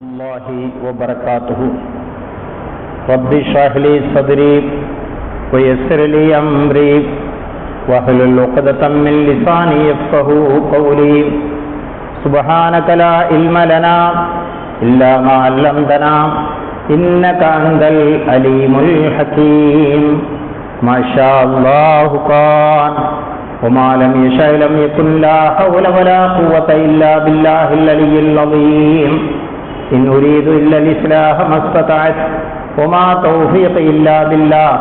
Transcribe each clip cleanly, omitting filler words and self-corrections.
الله وبركاته رب اشرح لي صدري ويسر لي أمري واحلل عقدة من لساني يفقهوا قولي سبحانك لا علم لنا إلا ما علمتنا إنك أنت العليم الحكيم ما شاء الله كان وما لم يشأ لم يكن لا حول ولا قوة إلا بالله العلي العظيم إن أريد إلا الإصلاح ما استطعت وما توفيقي إلا بالله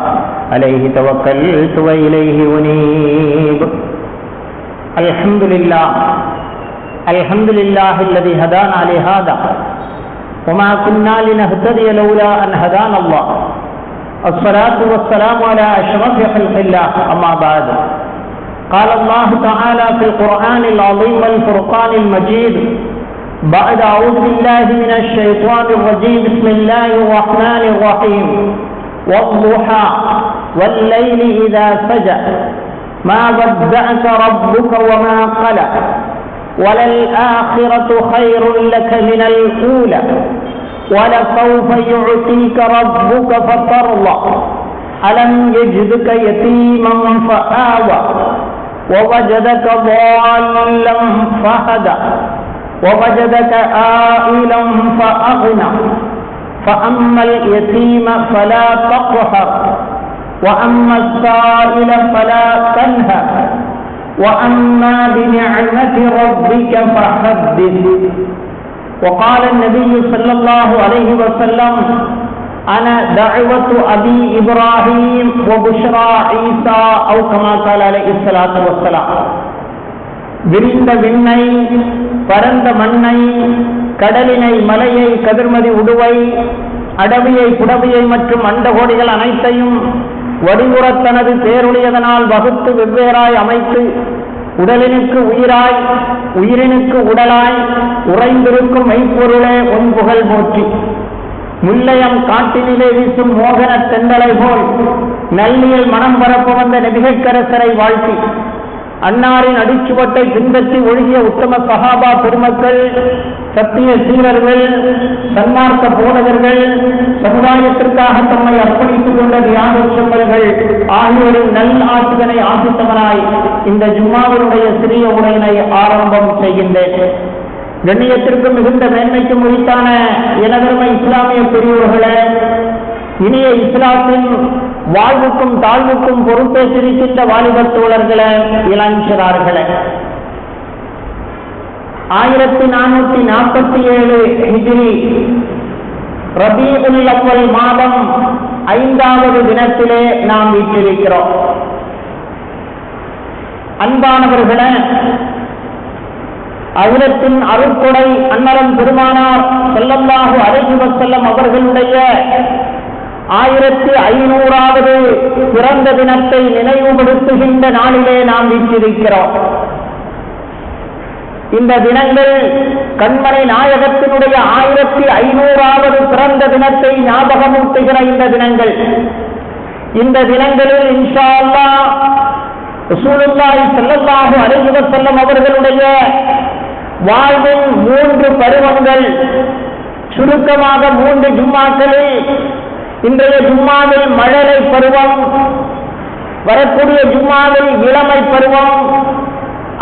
عليه توكلت وإليه أنيب. الحمد لله الذي هدانا لهذا وما كنا لنهتدي لولا أن هدانا الله. الصلاة والسلام على أشرف خلق الله. أما بعد، قال الله تعالى في القرآن العظيم والفرقان المجيد بعد أعوذ بالله من الشيطان الرجيم بسم الله الرحمن الرحيم والضحى والليل إذا سجى ما ودعك ربك وما قلى وللآخرة خير لك من الأولى ولسوف يعطيك ربك فترضى ألم يجدك يتيما فآوى ووجدك ضالا فهدى ووجدك عائلا فأغنى فأما اليتيم فلا تقهر وأما السائل فلا تنهر وأما بنعمة ربك فحدث. وقال النبي صلى الله عليه وسلم أنا دعوة أبي إبراهيم وبشرى عيسى أو كما قال عليه الصلاة والسلام. விரிந்த விண்ணை, பரந்த மண்ணை, கடலினை, மலையை, கதிர்மதி உடுவை, அடவியை, புடவியை மற்றும் அண்டகோடிகள் அனைத்தையும் வடிவுறத் தனது பேருடையதனால் வகுத்து வெவ்வேறாய் அமைத்து உடலினுக்கு உயிராய் உயிரினுக்கு உடலாய் உறைந்திருக்கும் மெய்ப்பொருளே உன் புகழ் போற்றி. முல்லையம் காட்டினிலே வீசும் மோகன தென்றலை போல் நல்லியல் மனம் பரப்ப வந்த நபிகரசரை வாழ்த்தி அன்னாரின் அடிச்சுவட்டை பின்பற்றி ஒழுகிய உத்தம சஹாபா பெருமக்கள், சத்திய சீரர்கள், சன்மார்க்க போதகர்கள், சமுதாயத்திற்காக தம்மை அர்ப்பணித்துக் கொண்ட தியாகங்கள் ஆகியோரின் நல் ஆசிரியனை ஆசித்தவனாய் இந்த ஜும்மாவினுடைய சிறிய உரையினை ஆரம்பம் செய்கின்றேன். கண்ணியத்திற்கு மிகுந்த மேன்மைக்கு முறித்தான எனதருமை இஸ்லாமிய பெரியோர்களே, இனிய இஸ்லாத்தின் வாழ்வுக்கும் தாழ்வுக்கும் பொறுப்பேற்றிருக்கின்ற வாலிபத் தோழர்களே, இளஞ்சிறார்களே, 1447 ஹிஜ்ரி ரபீஉல் அவ்வல் மாதம் 5வது தினத்திலே நாம் வீற்றிருக்கிறோம். அன்பானவர்களே, அகிலத்தின் அருட்கொடை அன்னலம் பெருமானார் ஸல்லல்லாஹு அலைஹி வஸல்லம் அவர்களுடைய 1500வது பிறந்த தினத்தை நினைவுபடுத்துகின்ற நாளிலே நாம் வீற்றிருக்கிறோம். இந்த தினங்கள் கண்மணி நாயகத்தினுடைய 1500வது பிறந்த தினத்தை ஞாபகமூட்டுகிற இந்த தினங்கள். இந்த தினங்களில் இன்ஷா அல்லாஹ் ரசூலுல்லாஹி ஸல்லல்லாஹு அலைஹி வஸல்லம் அவர்களுடைய வாழ்வின் 3 பருவங்கள், சுருக்கமாக 3 ஜும்மாக்களில், இன்றைய ஜும்மாவில் மழலை பருவம், வரக்கூடிய ஜும்மாவில் இளமை பருவம்,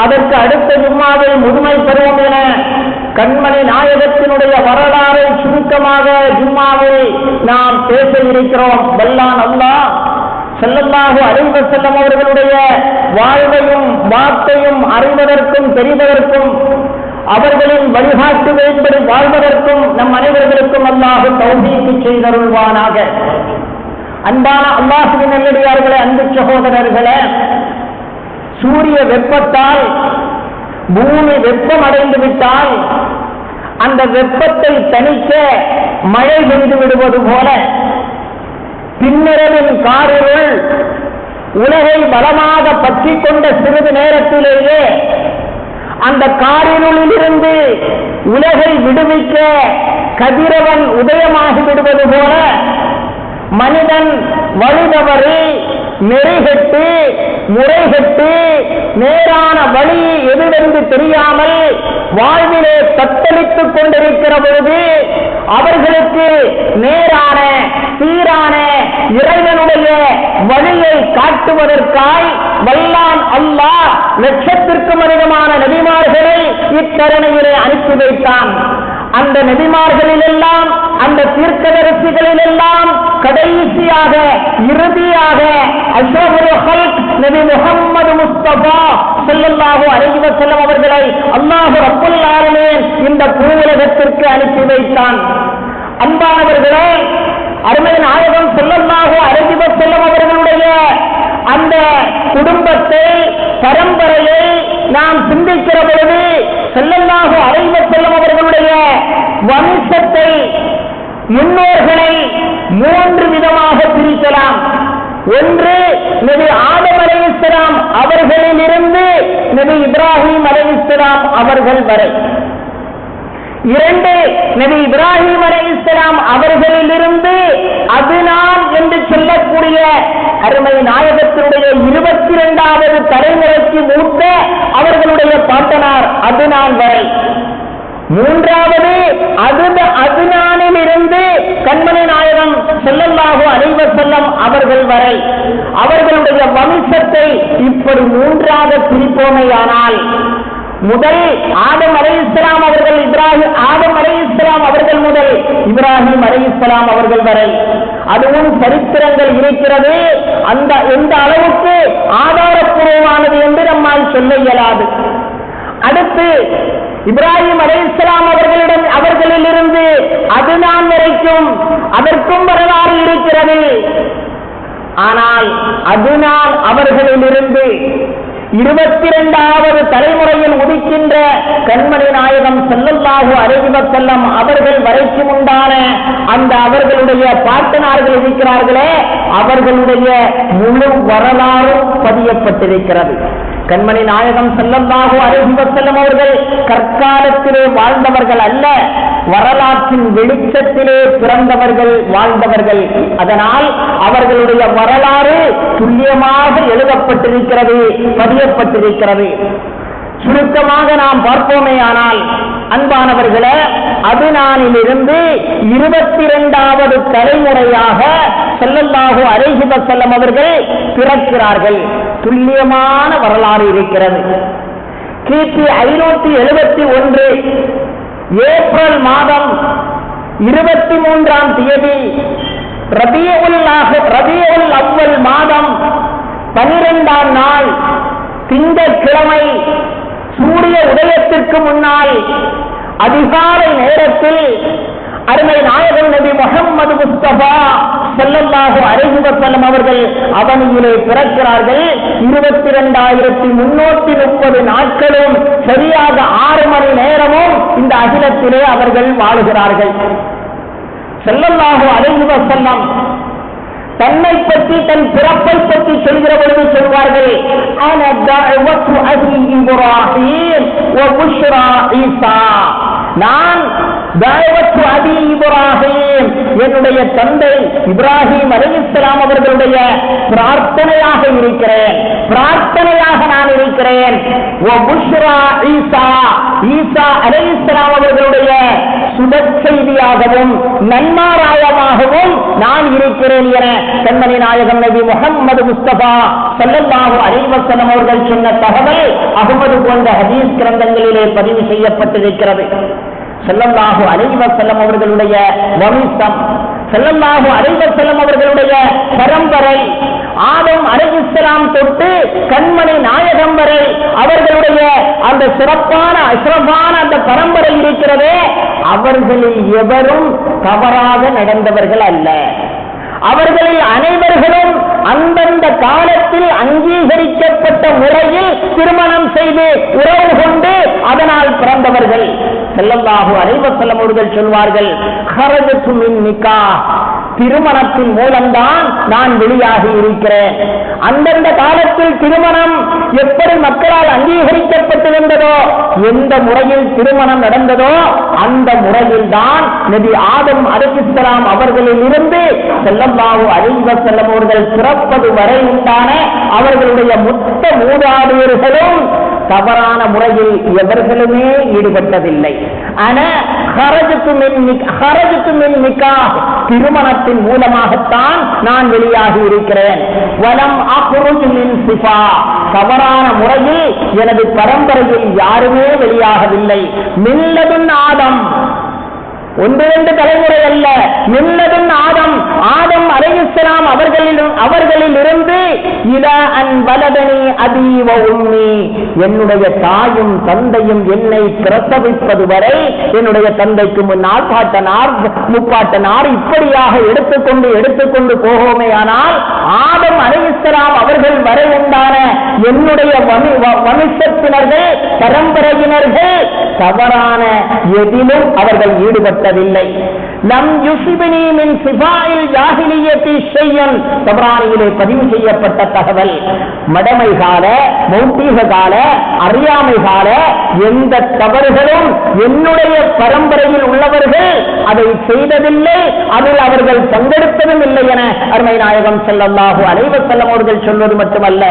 அதற்கு அடுத்த ஜும்மாவில் முதுமை பருவம் என கண்மணி நாயகத்தினுடைய வரலாறை சுருக்கமாக ஜும்மாவில் நாம் பேச இருக்கிறோம். வல்லான் அல்லாஹ் ஸல்லல்லாஹு அலைஹி வஸல்லம் அவர்களுடைய வாழ்வையும் வார்த்தையும் அறிவதற்கும் தெரிவதற்கும் அவர்களின் வழிகாட்டுவேன்படி வாழ்வதற்கும் நம் அனைவர்களுக்கும் அல்லாஹ் தௌஃபீக் செய்தருள்வானாக. அன்பான அல்லாஹ்வின் நல்லடியார்களே, அன்பு சகோதரர்களே, சூரிய வெப்பத்தால் பூமி வெப்பம் அடைந்து விட்டால் அந்த வெப்பத்தை தணிக்க மழை பெய்து விடுவது போல பின்னரவின் காரிருள் உலகை பலமாக பற்றி கொண்ட சிறிது நேரத்திலேயே அந்த காரிருளிலிருந்து உலகை விடுவிக்க கதிரவன் உதயமாகி விடுவது போல மனிதன் வழிதவறி நெறிகட்டு முறைகட்டு நேரான வழி எதுவென்று தெரியாமல் வாழ்விலே தத்தளித்துக் கொண்டிருக்கிற பொழுது அவர்களுக்கு நேரான சீரான இறைவனுடைய வழியை காட்டுவதற்காய் வல்லான் அல்லாஹ் லட்சத்திற்கும் அதிகமான நபிமார்களை இத்தருணையிலே அனுப்பி வைத்தான். அந்த நபிமார்களிலெல்லாம் அந்த தீர்க்கதரிசிகளிலெல்லாம் கடைசியாக இறுதியாக அஷ்ரஃபுல் ஹல்க் நபி முஹம்மது முஸ்தபா ஸல்லல்லாஹு அலைஹி வஸல்லம் அவர்களை அல்லாஹ் ரப்பல் ஆலமீன் இந்த பூவுலகத்திற்கு அனுப்பி வைத்தான். அன்பானவர்களே, அருமை நாயகம் ஸல்லல்லாஹு அலைஹி வஸல்லம் அவர்களுடைய அந்த குடும்பத்தை பரம்பரையை நாம் சிந்திக்கிற பொழுது ஸல்லல்லாஹு அலைஹி வஸல்லம் அவர்களுடைய வம்சத்தை முன்னோர்களை 3 விதமாக பிரிக்கலாம். ஒன்று, நபி ஆதம் அலைஹிஸ்ஸலாம் அவர்களிலிருந்து நபி இப்ராஹிம் அலைஹிஸ்ஸலாம் அவர்கள் வரை. 2, நபி இப்ராஹிம் அலைஹிஸ்ஸலாம் அவர்களிலிருந்து அத்னான் என்று சொல்லக்கூடிய அருமை நாயகத்தினுடைய 22வது தலைமுறைக்கு மூத்த அவர்களுடைய பாட்டனார் அத்னான் வரை. 3வது அத்னானில் இருந்து கண்மணி நாயகம் ஸல்லல்லாஹு அலைஹி வஸல்லம் அவர்கள் வரை அவர்களுடைய வம்சத்தை இப்படி 3ஆக பிரிப்போமேயானால், முதல் ஆதம் அலைஹிஸ்ஸலாம் அவர்கள் ஆதம் அலைஹிஸ்ஸலாம் அவர்கள் முதல் இப்ராஹிம் அலைஹிஸ்ஸலாம் அவர்கள் வரை அதுவும் சரித்திரங்கள் இருக்கிறது. அந்த எந்த அளவுக்கு ஆதாரப்பூர்வமானது என்று நம்மால் சொல்ல இயலாது. அடுத்து இப்ராஹிம் அலைஹிஸ்ஸலாம் அவர்களிலிருந்து அத்னான் வரைக்கும் அதற்கும் வரலாறு இருக்கிறது. ஆனால் அத்னான் அவர்களிலிருந்து 22வது தலைமுறையில் உதிக்கின்ற கண்மணி நாயகம் ஸல்லல்லாஹு அலைஹி வஸல்லம் அவர்கள் வரைக்கும் உண்டான அந்த அவர்களுடைய பாட்டனார்கள் இருக்கிறார்களே, அவர்களுடைய முழு வரலாறு பதியப்பட்டிருக்கிறது. கண்மணி நாயகம் ஸல்லல்லாஹு அலைஹி வஸல்லம் அவர்கள் கற்காலத்திலே வாழ்ந்தவர்கள் அல்ல, வரலாற்றின் வெளிச்சத்திலே பிறந்தவர்கள், வாழ்ந்தவர்கள். அதனால் அவர்களுடைய வரலாறு துல்லியமாக எழுதப்பட்டிருக்கிறது, பதியப்பட்டிருக்கிறது. சுருக்கமாக நாம் பார்ப்போமேயானால், அன்பானவர்களே, அத்னானிலிருந்து 22வது தலைமுறையாக ஸல்லல்லாஹு அலைஹி வஸல்லம் அவர்கள் பிறக்கிறார்கள். துல்லியமான வரலாறு இருக்கிறது. கிபி 571 ஏப்ரல் மாதம் 23ஆம் தேதி ரபியுல் அவ்வல் மாதம் 12ஆம் நாள் திங்கட்கிழமை சூரிய உதயத்திற்கு முன்னால் அதிகாலை நேரத்தில் அருமை நாயகம் நபி முஹம்மது முஸ்தபா ஸல்லல்லாஹு அலைஹி வஸல்லம் அவர்கள் அவனியிலே பிறக்கிறார்கள். 22,330 நாட்களும் சரியாக 6 மணி நேரமும் இந்த அகிலத்திலே அவர்கள் வாழுகிறார்கள். ஸல்லல்லாஹு அலைஹி வஸல்லம் தன்னை பற்றி, தன் பிறப்பை பற்றி சொல்கிற பொழுது சொல்வார்கள், அன தஅவத்து அபி இப்ராஹீம் வ புஷ்ரா ஈசா. நான் தஅவத்து அபி இப்ராஹீம், என்னுடைய தந்தை இப்ராஹிம் அலைஹிஸ்ஸலாம் அவர்களுடைய பிரார்த்தனையாக இருக்கிறேன், பிரார்த்தனையாக நான் இருக்கிறேன். வ புஷ்ரா ஈசா, ஈசா அலைஹிஸ்ஸலாம் அவர்களுடைய சுபச்செய்தியாகவும் நன்மாராயமாகவும் நான் இருக்கிறேன் என கண்மணி நாயகம் நபி முஹம்மது முஸ்தபா ஸல்லல்லாஹு அலைஹி வஸல்லம் அவர்கள் சொன்ன தகவல் அஹ்மது போன்ற ஹதீஸ் கிரந்தங்களிலே பதிவு செய்யப்பட்டிருக்கிறது. ஸல்லல்லாஹு அலைஹி வஸல்லம் அவர்களுடைய வம்சம், ஸல்லல்லாஹு அலைஹி வஸல்லம் அவர்களுடைய பரம்பரை, ஆதம் அலைஹிஸ்ஸலாம் தொட்டு கண்மணி நாயகம் வரை அவர்களுடைய அந்த சிறப்பான அஷ்ரஃபான அந்த பரம்பரை இருக்கிறதே, அவர்களில் எவரும் தவறாக நடந்தவர்கள் அல்ல. அவர்களில் அனைவர்களும் அந்தந்த காலத்தில் அங்கீகரிக்கப்பட்ட முறையில் திருமணம் செய்து உறவு கொண்டு அதனால் பிறந்தவர்கள். ஸல்லல்லாஹு அலைஹி வஸல்லம் அவர்கள் சொல்வார்கள், "ஹரஜத்து மின் நிக்காஹ்", திருமணத்தின் மூலம்தான் நான் வெளியாகி இருக்கிறேன். அந்தந்த காலத்தில் திருமணம் எப்படி மக்களால் அங்கீகரிக்கப்பட்டிருந்ததோ, எந்த முறையில் திருமணம் நடந்ததோ அந்த முறையில் தான் நபி ஆதம் அலைஹிஸ்ஸலாம் அவர்களில் இருந்து ஸல்லல்லாஹு அலைஹி வஸல்லம் அவர்கள் பிறப்பது வரை உண்டான அவர்களுடைய மொத்த மூதாதையர்களும் தவறான முறையில் எவர்களுமே ஈடுபட்டதில்லை. திருமணத்தின் மூலமாகத்தான் நான் வெளியாகி இருக்கிறேன். வலம் அஹ்ருஜ் மின் சிஃபா, தவறான முறையில் எனது பரம்பரையில் யாருமே வெளியாகவில்லை. மில்லதுன் ஆதம், ஒன்று ரெண்டு தலைமுறை அல்ல, மில்லதுன் ஆதம், ஆதம் அலைஹிஸ்ஸலாம் அவர்களில் இருந்து இலா அன் வலதனி அபி வ உம்மி, என்னுடைய தாயும் தந்தையும் என்னை பிரசவிப்பது வரை, என்னுடைய தந்தைக்கு முன்னால் பாட்டனார் முப்பாட்டனார் இப்படியாக எடுத்துக்கொண்டு போகோமேயானால் ஆதம் அலைஹிஸ்ஸலாம் அவர்கள் வரை உண்டான என்னுடைய வம்சத்தினர்கள் பரம்பரையினர்கள் தவறான எதிலும் அவர்கள் ஈடுபட்டதில்லை. லம் யுஸிபனி மின் சிஃபாயில் ஜாஹிலியத்தி ஷையன், தப்ரானியிலே பதிவு செய்யப்பட்ட தகவல். மடமை கால, மௌத்தீக கால, அறியாமை கால எந்த தவறுகளும் என்னுடைய பரம்பரையில் உள்ளவர்கள் அதை செய்ததில்லை, அதில் அவர்கள் பங்கெடுத்ததும் இல்லை என அருமை நாயகம் ஸல்லல்லாஹு அலைஹி வஸல்லம் அவர்கள் சொல்வது மட்டுமல்ல,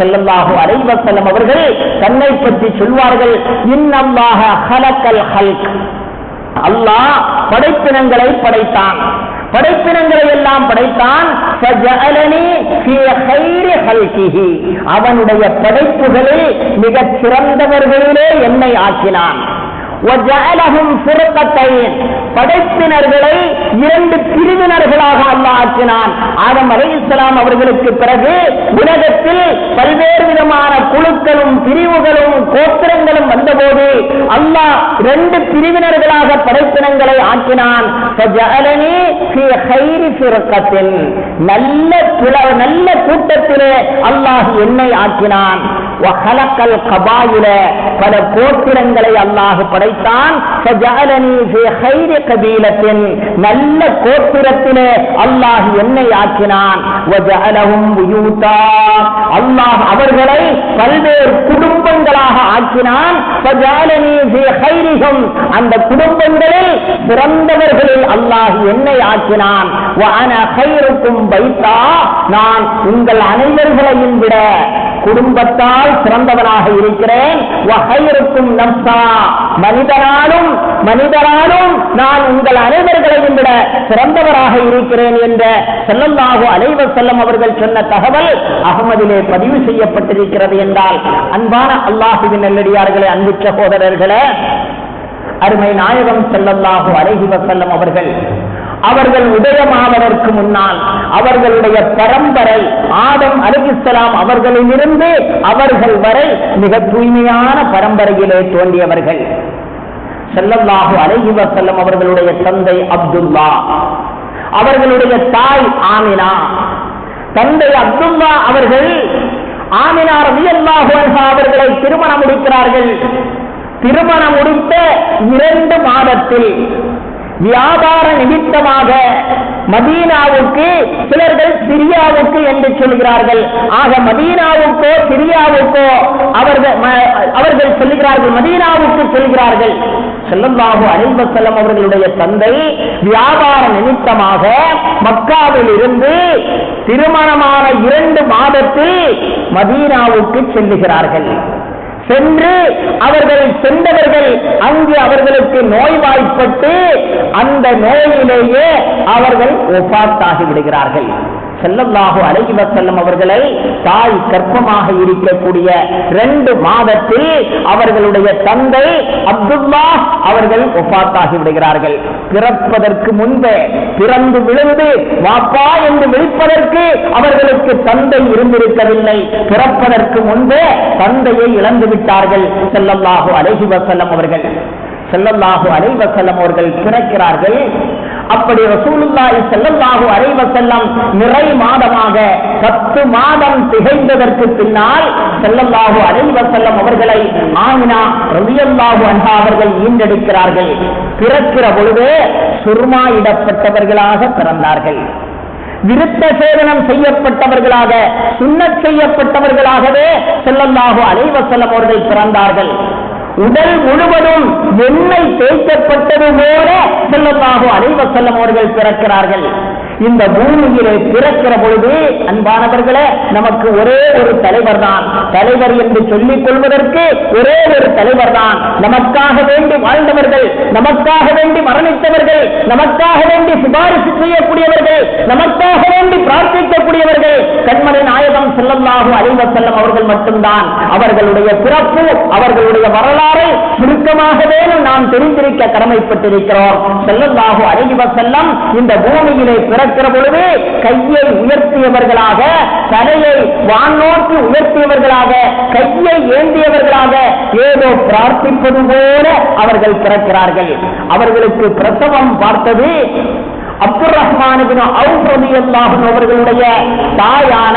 ஸல்லல்லாஹு அலைஹி வஸல்லம் அவர்கள் தன்னை பற்றி சொல்வார்கள், இன்னல்லாஹ ஹலக்கல் ஹல்க், அல்லாஹ் படைப்பினங்களை படைத்தான், படைப்பினங்களை எல்லாம் படைத்தான். அவனுடைய படைப்புகளில் மிகச் சிறந்தவர்களிலே என்னை ஆக்கினான். படைப்பினர்களை இரண்டு பிரிவினர்களாக அல்லாஹ் ஆக்கினான். ஆதம் அலைஹிஸ்ஸலாம் அவர்களுக்கு பிறகு உலகத்தில் பல்வேறு விதமான குழுக்களும் பிரிவுகளும் கோத்திரங்களும் வந்தபோது அல்லாஹ் இரண்டு பிரிவினர்களாக படைப்பினங்களை ஆக்கினான். நல்ல கூட்டத்திலே அல்லாஹ் என்னை ஆக்கினான். பல கோத்திரங்களை அல்லாஹ் படைத்தான். நல்ல கோத்திரத்திலே அல்லாஹ் என்னை ஆக்கினான். அல்லாஹ் அவர்களை பல்வேறு குடும்பங்களாக ஆக்கினான். அந்த குடும்பங்களில் சிறந்தவர்களில் அல்லாஹ் என்னை ஆக்கினான். நான் உங்கள் அனைவர்களையும் விட குடும்பத்தால் சிறந்தவனாக இருக்கிறேன். மனிதனாலும் நான் உங்கள் அனைவர்களையும் விட சிறந்தவராக இருக்கிறேன் என்ற ஸல்லல்லாஹு அலைஹி வஸல்லம் அவர்கள் சொன்ன தகவல் அஹ்மதிலே பதிவு செய்யப்பட்டிருக்கிறது என்றால், அன்பான அல்லாஹ்வின் நல்லடியார்களே, அன்பு சகோதரர்களே, அருமை நாயகம் ஸல்லல்லாஹு அலைஹி வஸல்லம் அவர்கள் உதயமாவதற்கு முன்னால் அவர்களுடைய பரம்பரை ஆதம் அலைஹிஸ்ஸலாம் அவர்களிலிருந்து அவர்கள் வரை மிக தூய்மையான பரம்பரையிலே தோன்றியவர்கள். ஸல்லல்லாஹு அலைஹி வஸல்லம் அவர்களுடைய தந்தை அப்துல்லா, அவர்களுடைய தாய் ஆமினா. தந்தை அப்துல்லா அவர்கள் ஆமினா ரலியல்லாஹு அன்ஹா அவர்களை திருமணம் முடிக்கிறார்கள். திருமணம் முடித்த 2 மாதத்தில் வியாபார நிமித்தமாக மதீனாவுக்கு, சிலர்கள் சிரியாவுக்கு என்று சொல்கிறார்கள், ஆக மதீனாவுக்கோ சிரியாவுக்கோ அவர்கள் சொல்கிறார்கள், மதீனாவுக்கு செல்கிறார்கள். ஸல்லல்லாஹு அலைஹி வஸல்லம் அவர்களுடைய தந்தை வியாபார நிமித்தமாக மக்காவில் இருந்து திருமணமான 2 மாதத்தில் மதீனாவுக்கு செல்லுகிறார்கள். சென்று அவர்கள் சென்றவர்கள் அங்கு அவர்களுக்கு நோய்வாய்ப்பட்டு அந்த நோயிலேயே அவர்கள் வஃபாத்தாகி விடுகிறார்கள். ஸல்லல்லாஹு அலைஹி வஸல்லம் அவர்களை தாய் கர்ப்பமாக இருக்கக்கூடிய 2 மாதத்தில் அவர்களுடைய தந்தை அப்துல்லா அவர்கள் வஃபாத்தாகி விடுகிறார்கள். பிறப்பதற்கு முன்பே, பிறந்து விழுந்து வாப்பா என்று விழிப்பதற்கு அவர்களுக்கு தந்தை இருந்திருக்கவில்லை. பிறப்பதற்கு முன்பே தந்தையை இழந்து விட்டார்கள் ஸல்லல்லாஹு அலைஹி வஸல்லம் அவர்கள். ஸல்லல்லாஹு அலைஹி வஸல்லம் அவர்கள் பிறக்கிறார்கள். அப்படி ரசூலுல்லாஹி ஸல்லல்லாஹு அலைஹி வஸல்லம் நிறை மாதமாக 10 மாதம் திகைந்ததற்கு பின்னால் ஸல்லல்லாஹு அலைஹி வஸல்லம் அவர்களை ஆமினா ரலியல்லாஹு அன்ஹா அவர்கள் ஈன்றெடுக்கிறார்கள். பிறக்கிற பொழுது சுர்மா இடப்பட்டவர்களாக பிறந்தார்கள். விருத்த சேதனம் செய்யப்பட்டவர்களாக, சுன்னத் செய்யப்பட்டவர்களாகவே ஸல்லல்லாஹு அலைஹி வஸல்லம் அவர்கள் பிறந்தார்கள். உடல் முழுவதும் எண்ணெய் தேய்க்கப்பட்டது போல ஸல்லல்லாஹு அலைஹி வஸல்லம் அவர்கள் பிறக்கிறார்கள். இந்த பூமியிலே பிறக்கிற பொழுது அன்பானவர்களே, நமக்கு ஒரே ஒரு தலைவர் தான். தலைவர் என்று சொல்லிக் கொள்வதற்கு ஒரே ஒரு தலைவர் தான். நமக்காக வேண்டி வாழ்ந்தவர்கள், நமக்காக வேண்டி மரணித்தவர்கள், நமக்காக வேண்டி சிபாரிசு செய்யக்கூடியவர்கள், நமக்காக வேண்டி பிரார்த்திக்கக்கூடியவர்கள் கண்மணி நாயகம் ஸல்லல்லாஹு அலைஹி வஸல்லம் அவர்கள் மட்டும்தான். அவர்களுடைய பிறப்பு, அவர்களுடைய வரலாறை சுருக்கமாகவே நாம் தெரிந்திருக்க கடமைப்பட்டிருக்கிறோம். ஸல்லல்லாஹு அலைஹி வஸல்லம் இந்த பூமியிலே பிறக்கிற பொழுது கையை உயர்த்தியவர்களாக, தலையை வானோக்கி உயர்த்தியவர்களாக, கையை ஏந்தியவர்களாக, ஏதோ பிரார்த்திப்பது போல அவர்கள் பிறக்கிறார்கள். அவர்களுக்கு பிரசவம் பார்த்தது அப்துர் ரஹ்மான் இப்னு அவுஃப் ரலியல்லாஹு அன்ஹு அவர்களுடைய தாயான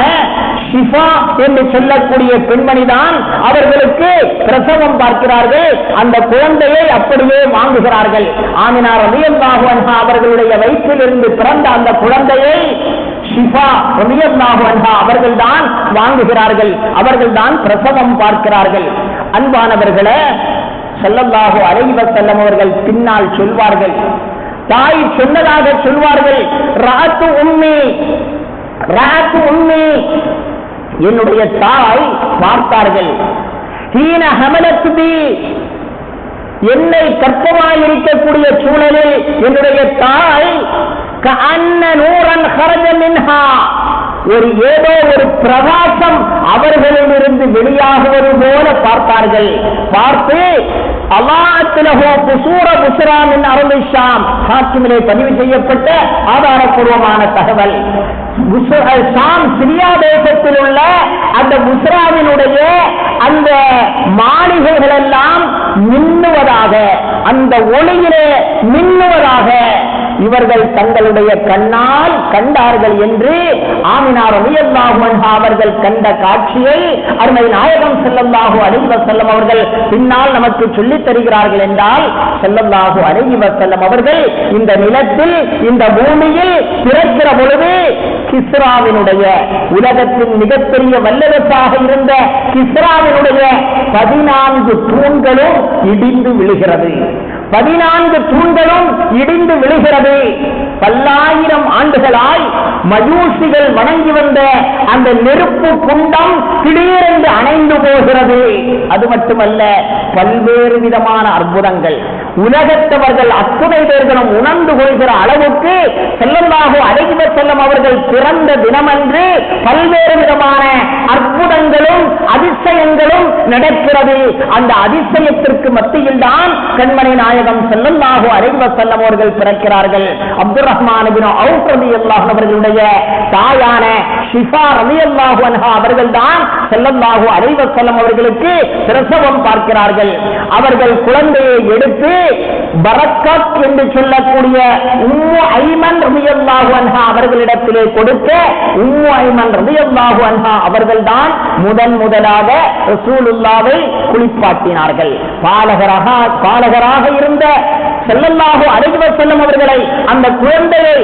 ஷிஃபா என்று சொல்லக்கூடிய பெண்மணிதான் அவர்களுக்கு பிரசவம் பார்க்கிறார்கள். அந்த குழந்தையை அப்படியே வாங்குகிறார்கள். ஆமினா ரலியல்லாஹு அன்ஹா அவர்களுடைய வயிற்றிலிருந்து பிறந்த அந்த குழந்தையை ஷிஃபா ரலியல்லாஹு அன்ஹா அவர்கள்தான் வாங்குகிறார்கள். அவர்கள்தான் பிரசவம் பார்க்கிறார்கள். அன்பானவர்களே, ஸல்லல்லாஹு அலைஹி வஸல்லம் அவர்கள் பின்னால் சொல்வார்கள், தாய் சொன்னதாக சொல்வார்கள், ராத்து உம்மி, ராத்து உம்மி, என்னுடைய தாய் பார்த்தார்கள். ஹீன ஹமலத் பி, என்னை கற்பமாயிருக்கக்கூடிய சூழலில் என்னுடைய தாய் கஅன்ன நூரன் ஹரஜ மின்ஹா, ஒரு ஏதோ ஒரு பிரகாசம் அவர்களிலிருந்து வெளியாகுவது போல பார்த்தார்கள். பார்த்து அல்லாஹ்லஹு புசூர புஸ்ரா மின் அர்லி ஷாம், ஹாக்கிமிலே பதிவு செய்யப்பட்ட ஆதாரப்பூர்வமான தகவல். ஷாம் சிரியா தேசத்தில் உள்ள அந்த புஸ்ராவினுடைய அந்த மாளிகைகள் எல்லாம் மின்னுவதாக, அந்த ஒளியிலே மின்னுவதாக இவர்கள் தங்களுடைய கண்ணால் கண்டார்கள் என்று ஆமினா ரலியல்லாஹு அன்ஹா அவர்கள் கண்ட காட்சியை அருமை நாயகம் ஸல்லல்லாஹு அலைஹி வஸல்லம் அவர்கள் பின்னால் நமக்கு சொல்லித் தருகிறார்கள் என்றால், ஸல்லல்லாஹு அலைஹி வஸல்லம் அவர்கள் இந்த நிலத்தில், இந்த பூமியில் பிறக்கிற பொழுது கிஸ்ராவினுடைய, உலகத்தின் மிகப்பெரிய வல்லரசாக இருந்த கிஸ்ராவினுடைய 14 தூண்களும் இடிந்து விழுகிறது. 14 தூண்களும் இடிந்து விழுகிறது. பல்லாயிரம் ஆண்டுகளாய் மஜூசிகள் வணங்கி வந்த அந்த நெருப்பு குண்டம் திடீரென்று அணைந்து போகிறது. அது மட்டுமல்ல, பல்வேறு விதமான அற்புதங்கள் உலகத்தவர்கள் அத்துணை பேர்களும் உணர்ந்து கொள்கிற அளவுக்கு ஸல்லல்லாஹு அலைஹி வஸல்லம் அவர்கள் பிறந்த தினமன்று பல்வேறு விதமான அற்புதங்களும் அதிசயங்களும் நடக்கிறது. அந்த அதிசயத்திற்கு மத்தியில் தான் கண்மணி நாயகம் ஸல்லல்லாஹு அலைஹி வஸல்லம் அவர்கள் பிறக்கிறார்கள். அப்துர் ரஹ்மான் இப்னு அவுஃப் ரலியல்லாஹு அன்ஹு அவர்களுடைய தாயான ஷிஃபா ரலியல்லாஹு அன்ஹா அவர்கள் தான் ஸல்லல்லாஹு அலைஹி வஸல்லம் அவர்களுக்கு பிரசவம் பார்க்கிறார்கள். அவர்கள் குழந்தையை எடுத்து பரக்கத் என்று சொல்லக்கூடிய உம்மு ஐமன் ரலியல்லாஹு அன்ஹா அவர்களிடத்திலே கொடுக்க, உம்மு ஐமன் ரலியல்லாஹு அன்ஹா அவர்கள் தான் முதலாக ரசூலுல்லாஹ்வை குளிப்பாட்டினார்கள். பாலகராக இருந்த ஸல்லல்லாஹு அலைஹி வஸல்லம் அவர்களை, அந்த குழந்தையை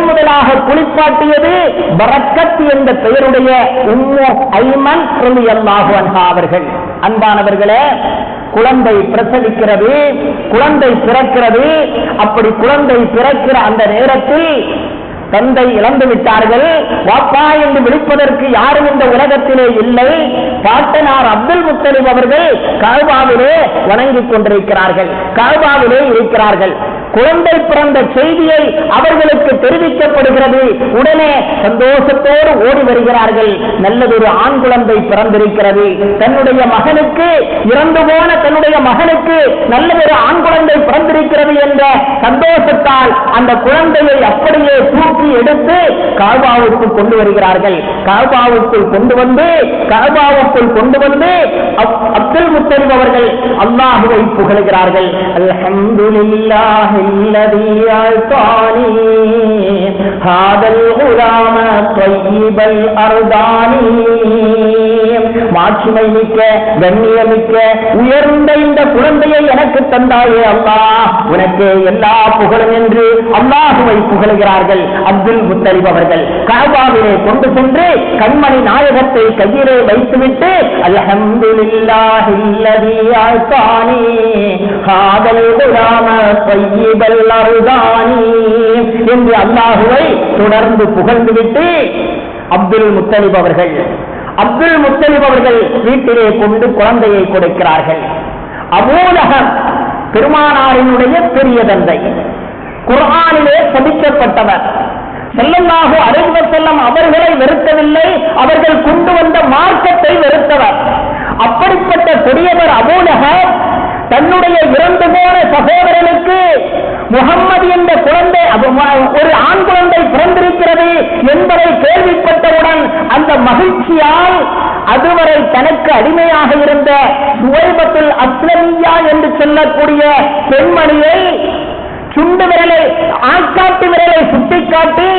முதலாக குளிப்பாட்டியது பரக்கத் என்ற பெயருடைய உம்மு ஐமன் ரலியல்லாஹு அன்ஹா அவர்கள். அன்பானவர்களே, குழந்தை பிரசவிக்கிறது, குழந்தை பிறக்கிறது. அப்படி குழந்தை பிறக்கிற அந்த நேரத்தில் தந்தை இழந்து விட்டார்கள். வாப்பா என்று விழிப்பதற்கு யாரும் இந்த உலகத்திலே இல்லை. பாட்டனார் அப்துல் முத்தலிப் அவர்கள் கஅபாவிலே வணங்கிக் கொண்டிருக்கிறார்கள், கஅபாவிலே இருக்கிறார்கள். குழந்தை பிறந்த செய்தியை அவர்களுக்கு தெரிவிக்கப்படுகிறது. உடனே சந்தோஷத்தோடு ஓடி வருகிறார்கள். நல்லதொரு ஆண் குழந்தை பிறந்திருக்கிறது. தன்னுடைய மகனுக்கு, இறந்து போன தன்னுடைய மகனுக்கு நல்லதொரு ஆண் குழந்தை பிறந்திருக்கிறது என்ற சந்தோஷத்தால் அந்த குழந்தையை அப்படியே தூக்கி எடுத்து காபாவுக்கு கொண்டு வருகிறார்கள். காபாவுக்குள் கொண்டு வந்து அப்துல் முத்தலிப் அவர்கள் அல்லாஹுவை புகழுகிறார்கள். அல்ஹம்துலில்லாஹில்லதீ அத்தானி ஹாதல் குலாம த்வையிபல் அர்தானி. மாட்சிமை மிக்க, கண்ணியமிக்க, உயர்ந்த இந்த குழந்தையை எனக்கு தந்தாயே அல்லாஹ், உனக்கு எல்லா புகழும் என்று அல்லாஹுவை புகழுகிறார்கள். அப்துல் முத்தலிப் அவர்கள் கஅபாவிலே கொண்டு சென்று கண்மணி நாயகத்தை கையிலே வைத்துவிட்டு அல்ஹம்துலில்லாஹில்லதீ அத்தானி ஹாதல் குலாம த்வையிபல் அர்தானி என்று அல்லாஹுவை தொடர்ந்து புகழ்ந்துவிட்டு அப்துல் முத்தலிப் அவர்கள் வீட்டிலே கொண்டு குழந்தையை கொடுக்கிறார்கள். அபூ லஹப் பெருமானாரினுடைய பெரிய தந்தை, குர்ஆனிலே பதிக்கப்பட்டவர். ஸல்லல்லாஹு அலைஹி வஸல்லம் அவர்களை வெறுக்கவில்லை, அவர்கள் கொண்டு வந்த மார்க்கத்தை வெறுத்தவர். அப்படிப்பட்ட பெரியவர் அபூ லஹப் தன்னுடைய இறந்து போன சகோதரனுக்கு முகம்மது என்ற குழந்தை, ஒரு ஆண் குழந்தை பிறந்திருக்கிறது என்பதை கேள்விப்பட்டவுடன் அந்த மகிழ்ச்சியால் அதுவரை தனக்கு அடிமையாக இருந்த சுவைபத்துல் அஸ்லமியா என்று சொல்லக்கூடிய பெண்மணியை சுண்டு விரலை, ஆட்காட்டு விரலை சுட்டிக்காட்டி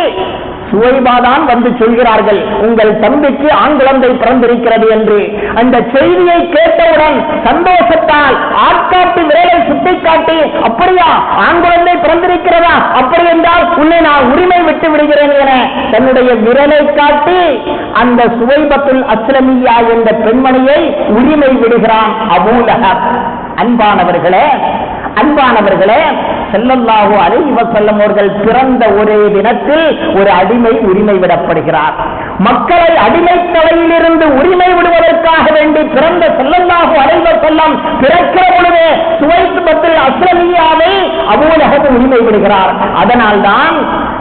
சுவைபாதான் வந்து சொல்கிறார்கள், உங்கள் தம்பிக்கு ஆண் குழந்தை பிறந்திருக்கிறது என்று. அந்த செய்தியை கேட்டவுடன் சந்தோஷத்தால் ஆட்காட்டு விரலை சுட்டிக்காட்டி, அப்படியா, ஆண் குழந்தை பிறந்திருக்கிறதா, அப்படி என்றால் உன்னை நான் உரிமை விட்டு விடுகிறேன் என தன்னுடைய விரலை காட்டி அந்த சுவைபத்துல் அஸ்லமியா என்ற பெண்மணியை உரிமை விடுகிறான் அபூ லஹப். அன்பானவர்களே, ஸல்லல்லாஹு அலைஹி வஸல்லம் அவர்கள் பிறந்த ஒரே தினத்தில் ஒரு அடிமை உரிமை விடப்படுகிறார். மக்களை அடிமை தலையிலிருந்து உரிமை விடுவதற்காக வேண்டி பிறந்த ஸல்லல்லாஹு அலைஹி வஸல்லம் பிறக்கிற பொழுது சுவைபத்துல் அஸ்லமியாவை அபூ லஹப் உரிமை விடுகிறார். அதனால்தான்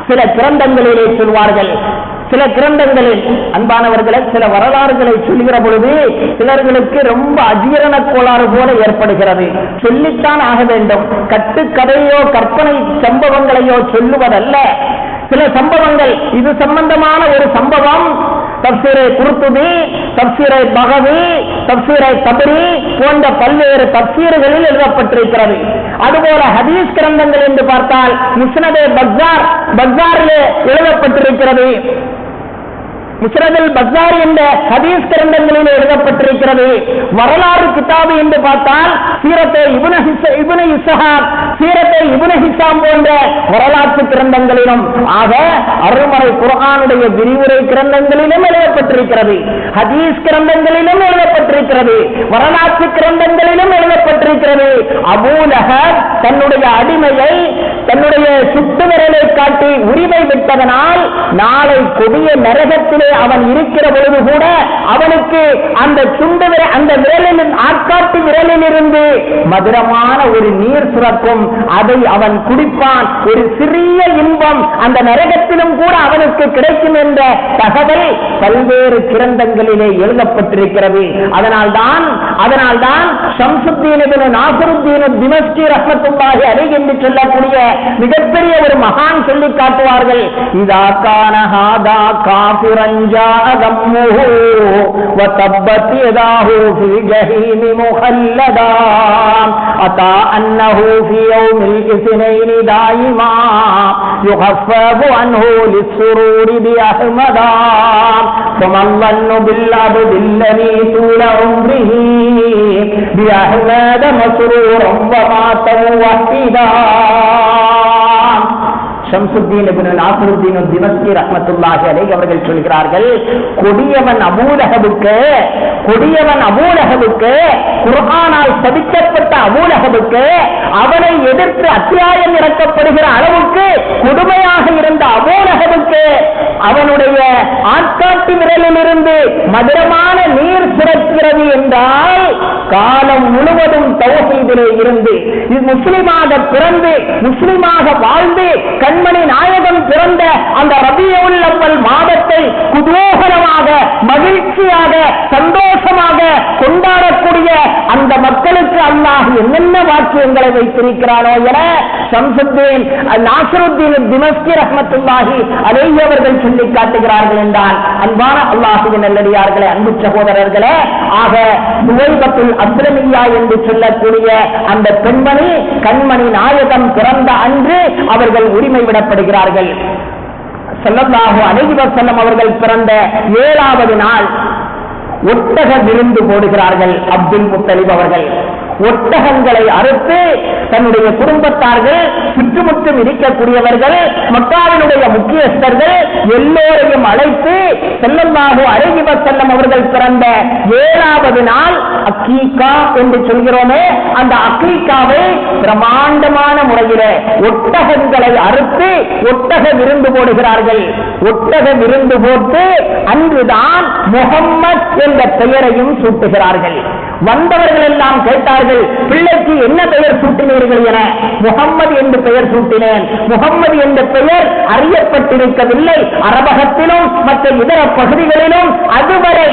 சில கிரந்தங்களிலே சொல்வார்கள், சில கிரந்தங்களில் அன்பானவர்களை சில வரலாறுகளை சொல்லுகிற பொழுது சிலர்களுக்கு ரொம்ப அஜீரண கோளாறு போல ஏற்படுகிறது. சொல்லித்தான் ஆக வேண்டும். கட்டுக்கதையோ கற்பனை சம்பவங்களையோ சொல்லுவதல்ல. சில சம்பவங்கள், இது சம்பந்தமான ஒரு சம்பவம் தப்சீரை குர்துபி, தப்சீரை பகவி, தப்சீரை தபரி போன்ற பல்வேறு தப்சீர்களில் எழுதப்பட்டிருக்கிறது. அதுபோல ஹதீஸ் கிரந்தங்கள் என்று பார்த்தால் முஸ்னதே பஸாரிலே எழுதப்பட்டிருக்கிறது. முஸ்னதுல் பஸார் என்ற ஹதீஸ் கிரந்தங்களில் எழுதப்பட்டிருக்கிறது. வரலாறு கிதாபு என்று பார்த்தால் சீரத்தை இப்னு இஸ்ஹாக், சீரத்தை இப்னு ஹிஷாம் போன்ற வரலாற்று கிரந்தங்களிலும், ஆக அருள்மறை குர்ஆனுடைய விரிவுரை கிரந்தங்களிலும் எழுதப்பட்டிருக்கிறது, ஹதீஸ் கிரந்தங்களிலும் எழுதப்பட்டிருக்கிறது, வரலாற்று கிரந்தங்களிலும் எழுதப்பட்டிருக்கிறது. அபூ லஹப் தன்னுடைய அடிமையை தன்னுடைய சுட்டு விரலை காட்டி உரிமை விட்டதனால் நாளை கொடிய நரகத்திலே அவன் இருக்கிற பொழுது கூட அவனுக்கு அந்த சுண்டு அந்த விரலில், ஆட்காட்டு விரலில் இருந்து மதுரமான ஒரு நீர் சுரக்கும். அதை அவன் குடிப்பான். ஒரு சிறிய இன்பம் அந்த நரகத்திலும் கூட அவனுக்கு கிடைக்கும் என்ற தகவல் பல்வேறு கிரந்தங்களிலே எழுதப்பட்டிருக்கிறது. அதனால்தான் ஷம்சுத்தீன் இப்னு நாஸிருத்தீன் திமஷ்கி ரஹ்மத்துல்லாஹி அலைஹி என்று சொல்லக்கூடிய மிகப்பெரிய ஒரு மகான் சொல்லி காட்டுவார்கள், இதா கான ஹாதா காஃபிரன் ஜாஅ தம்முஹு வ தப்பத் யதாஹு ஃபீ ஜஹீம் முஹல்லதா அத்தா அன்னஹு ஃபீ யௌமில் இஸ்னைன் தாயிமா யுகஃபஃபு அன்ஹு லிஸ்ஸுரூரி பி அஹ்மதா ஃபமல்லன்னு பில்-அப்தி அல்லதி தூல உம்ரிஹி பி அஹ்மத மஸ்ரூரன் வ மாத முவஹிதா. ஷம்சுத்தீன் இப்னு நாஸிருத்தீன் திமஷ்கி ரஹ்மத்துல்லாஹி அலைஹி அவர்கள் சொல்கிறார்கள், கொடியவன் அபூ லஹபுக்கு குர்ஆனால் சபிக்கப்பட்ட அபூ லஹபுக்கு அவனை எதிர்த்து அத்தியாயம் இறக்கப்படுகிற அளவுக்கு கொடுமையாக இருந்த அபூ லஹபுக்கு அவனுடைய ஆட்காட்டு விரலிலிருந்து மதுரமான நீர் சுரக்கிறது என்றால் காலம் முழுவதும் தௌஹீதிலே இருந்து முஸ்லிமாக பிறந்து முஸ்லிமாக வாழ்ந்து கண்மணி நாயகம் பிறந்த அந்த ரபியுல் அவ்வல் மாதத்தை குதூகலமாக, மகிழ்ச்சியாக, சந்தோஷமாக கொண்டாடக்கூடிய அந்த மக்களுக்கு அல்லாஹ் என்னென்ன வாக்கியங்களை வைத்திருக்கிறானோ என ஷம்சுத்தீன் நாஸிருத்தீன் திமஸ்கி ரஹ்மத்துல்லாஹி அலைஹி அவர்கள் சொல்லி காட்டுகிறார்கள் என்றால், அன்பான அல்லாஹ்வின் நல்லடியார்களே, அன்பு சகோதரர்களே, ஆக சுவைபத்துல் அஸ்லமியா என்று சொல்லக்கூடிய அந்த பெண்மணி கண்மணி நாயகம் பிறந்த அன்று அவர்கள் உரிமை விடப்படுகிறார்கள். ஸல்லல்லாஹு அலைஹி வஸல்லம் அவர்கள் பிறந்த 7வது நாள் ஒட்டக விருந்து போடுகிறார்கள். அப்துல் முத்தலிப் அவர்கள் ஒட்டகங்களை அறுத்து தன்னுடைய குடும்பத்தார்கள், சுற்றுமுற்றும் இருக்கக்கூடியவர்கள், மக்காவினுடைய முக்கியஸ்தர்கள் எல்லோரையும் அழைத்து ஸல்லல்லாஹு அலைஹி வஸல்லம் அவர்கள் பிறந்த 7வது நாள் அக்கீகா என்று சொல்கிறோமே, அந்த அக்கீகாவை பிரமாண்டமான முறையிலே ஒட்டகங்களை அறுத்து ஒட்டக விருந்து போடுகிறார்கள். ஒட்டக விருந்து போட்டு அன்றுதான் முஹம்மத் என்ற பெயரையும் சூட்டுகிறார்கள். வந்தவர்கள் எல்லாம் கேட்டார்கள், பிள்ளைக்கு என்ன பெயர் சூட்டினீர்கள் என. முஹம்மது என்று பெயர் சூட்டினேன். முஹம்மது என்ற பெயர் அறியப்பட்டிருக்கவில்லை அரபகத்திலும் மற்ற இதர பகுதிகளிலும் அதுவரை.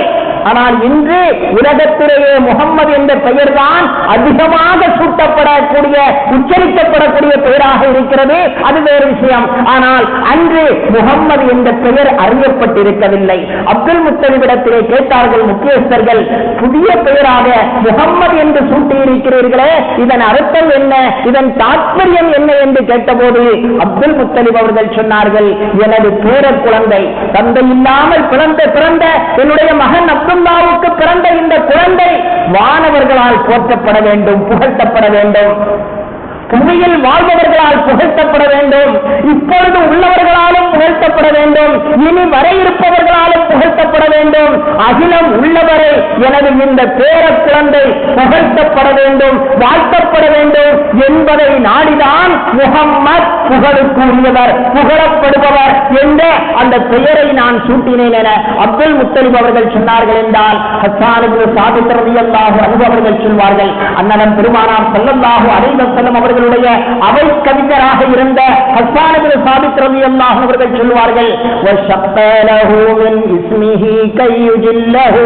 ஆனால் இன்று உலகத்திலேயே முஹம்மது என்ற பெயர் தான் அதிகமாக சூட்டப்படக்கூடிய, உச்சரிக்கப்படக்கூடிய பெயராக இருக்கிறது. அது வேறு விஷயம். ஆனால் அன்று முஹம்மது என்ற பெயர் அறியப்பட்டிருக்கவில்லை. அப்துல் முத்தலிபிடத்திலே கேட்டார்கள் முக்கியஸ்தர்கள், புதிய பெயராக முஹம்மது என்று சூட்டியிருக்கிறீர்களே, இதன் அர்த்தம் என்ன, இதன் தாற்பயம் என்ன என்று கேட்டபோது அப்துல் முத்தலிப் அவர்கள் சொன்னார்கள், எனது பேர குழந்தை, தந்தை இல்லாமல் பிறந்த என்னுடைய மகன் அப்துல்லாவுக்கு பிறந்த இந்த குழந்தை வானவர்களால் போற்றப்பட வேண்டும், புகழ்த்தப்பட வேண்டும். புவியில் வாழ்பவர்களால் புகழ்த்தப்பட வேண்டும். இப்பொழுது உள்ளவர்களாலும் புகழ்த்தப்பட வேண்டும். இனி வர இருப்பவர்களாலும் புகழ்த்தப்பட வேண்டும். அகிலம் உள்ளவரை எனது இந்த பேர குழந்தை புகழ்த்தப்பட வேண்டும், வாழ்த்தப்பட வேண்டும் என்பதை நாடிதான் முஹம்மத் புகழுக்குரியவர், புகழப்படுபவர் என்ற அந்த பெயரை நான் சூட்டினேன் என அப்துல் முத்தலிப் அவர்கள் சொன்னார்கள் என்றால், ஹஸ்ஸான் இப்னு சாபித் ரலியல்லாஹு அன்ஹு அவர்கள் சொல்வார்கள், அண்ணன் பெருமானார் ஸல்லல்லாஹு அலைஹி வஸல்லம் அவர்களுடைய அவை கவிஞராக இருந்த ஹஸ்ஸான் இப்னு சாபித் ரலியல்லாஹு அவர்கள் சொல்வார்கள், வஷப்பலஹு மின் இஸ்மிஹி கய்யுஜில்லஹு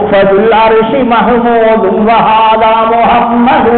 ஃபதுல் அர்ஷி மஹ்மூதுன் வஹாதா முஹம்மது.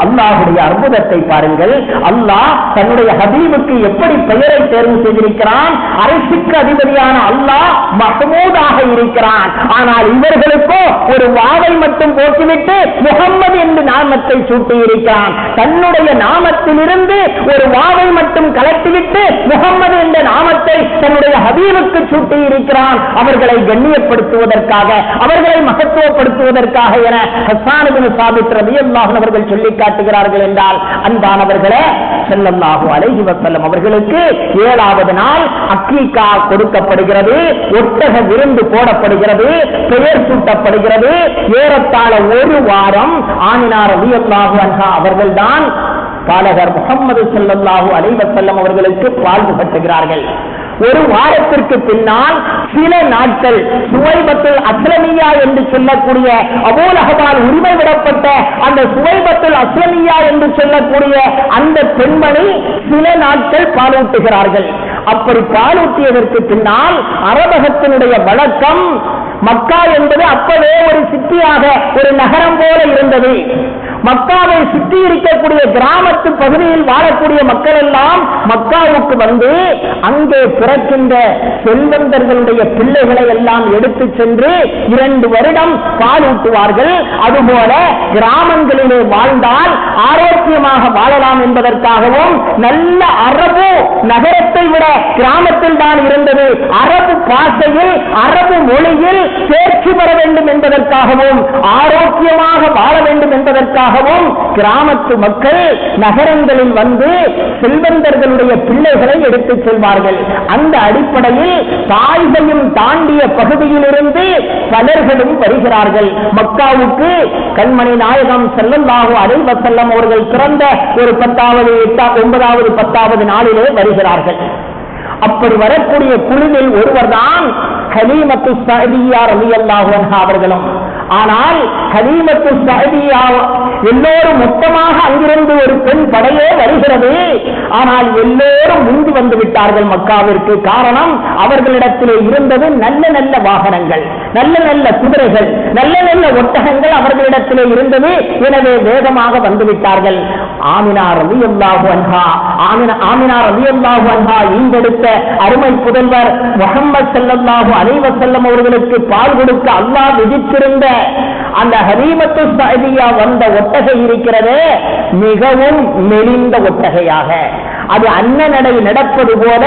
அல்லாஹ்வுடைய அற்புதத்தை பாருங்கள். அல்லாஹ் தன்னுடைய ஹபீபுக்கு எப்படி பெயரை தேர்வு செய்திருக்கிறான். அரிசிக்கு அதிபதியான அல்லாஹ் மஹ்மூதாக இருக்கிறான். ஆனால் இவர்களுக்கோ ஒரு வாவை மட்டும் போட்டுவிட்டு முஹம்மது என்று நாமத்தை சூட்டி இருக்கிறான். தன்னுடைய நாமத்திலிருந்து ஒரு வாவை மட்டும் கலட்டிவிட்டு முஹம்மது என்ற நாமத்தை தன்னுடைய ஹபீபுக்கு சூட்டி இருக்கிறான். அவர்களை கண்ணியப்படுத்துவதற்காக, அவர்களை மகத்துவப்படுத்துவதற்காக என ஹஸ்ஸான் இப்னு சாபித் ரலியல்லாஹு அன்ஹு அவர்கள் சொல்லி காட்டுகிறார்கள் என்றால், அன்பானவர்களே, ஸல்லல்லாஹு அலைஹி வஸல்லம் அவர்களுக்கு 7வது நாள் அக்கீகா கொடுக்கப்படுகிறது. ஒட்டக விருந்து போடப்படுகிறது, பெயர் சூட்டப்படுகிறது. ஏறத்தாழ ஒரு வாரம் ஆமினா ரலியல்லாஹு அன்ஹா அவர்கள்தான் பாலகர் முஹம்மது ஸல்லல்லாஹு அலைஹி வஸல்லம் அவர்களுக்கு பால் புகட்டுகிறார்கள். ஒரு வாரத்திற்கு பின்னால் சில நாட்கள் சுவைபத்துல் அஸ்லமியா என்று சொல்லக்கூடிய அபூ லஹபால் உரிமை விடப்பட்ட அந்த சுவைபத்துல் அஸ்லமியா என்று சொல்லக்கூடிய அந்த பெண்மணி சில நாட்கள் பாலூட்டுகிறார்கள். அப்படி பாலூட்டியதற்கு பின்னால் அரபகத்தினுடைய வழக்கம், மக்கா என்பது அப்பவே ஒரு சிட்டியாக, ஒரு நகரம் போல இருந்தது. மக்காவை சுற்றி இருக்கக்கூடிய கிராமத்து பகுதியில் வாழக்கூடிய மக்கள் எல்லாம் மக்காவுக்கு வந்து அங்கே பிறக்கின்ற செல்வந்தர்களுடைய பிள்ளைகளை எல்லாம் எடுத்து சென்று 2 வருடம் பாலூட்டுவார்கள். அதுபோல கிராமங்களிலே வாழ்ந்தால் ஆரோக்கியமாக வாழலாம் என்பதற்காகவும், நல்ல அரபு நகரத்தை விட கிராமத்தில் தான் இருந்தது, அரபு பாஷையில், அரபு மொழியில் தேர்ச்சி பெற வேண்டும் என்பதற்காகவும், ஆரோக்கியமாக வாழ வேண்டும் என்பதற்காகவும் கிராமத்து மக்கள் நகரங்களில் வந்து செல்வந்தர்களுடைய பிள்ளைகளை எடுத்துச் செல்வார்கள். அந்த அடிப்படையில் தாய்கையும் தாண்டிய பகுதியிலிருந்து பலர்களும் வருகிறார்கள் மக்காவுக்கு. கண்மணி நாயகம் ஸல்லல்லாஹு அலைஹி வஸல்லம் அவர்கள் பிறந்த ஒரு 10வது 9வது 10வது நாளிலே வருகிறார்கள். அப்படி வரக்கூடிய குழுவில் ஒருவர்தான் ஹலீமத்து ஸஅதிய்யா ரலியல்லாஹு அன்ஹா அவர்களும். ஆனால் ஹலீமத்து ஸஅதியா எல்லோரும் மொத்தமாக அங்கிருந்து ஒரு பெண் படையே வருகிறது. ஆனால் எல்லோரும் முந்தி வந்து விட்டார்கள் மக்காவிற்கு. காரணம், அவர்களிடத்திலே இருந்தது நல்ல நல்ல வாகனங்கள், நல்ல நல்ல குதிரைகள், நல்ல நல்ல ஒட்டகங்கள் அவர்களிடத்திலே இருந்தது. எனவே வேகமாக வந்துவிட்டார்கள். ஆமினா ரலியல்லாஹு அன்ஹா ஈண்டெடுத்த அருமை புதல்வர் முஹம்மது ஸல்லல்லாஹு அலைஹி வஸல்லம் அவர்களுக்கு பால் கொடுக்க அல்லாஹ் விதித்திருந்த அந்த ஹலீமத்து ஸஅதியா வந்த ஒட்டகை இருக்கிறது, மிகவும் மெலிந்த ஒட்டகையாக, அது அன்னநடை நடப்பது போல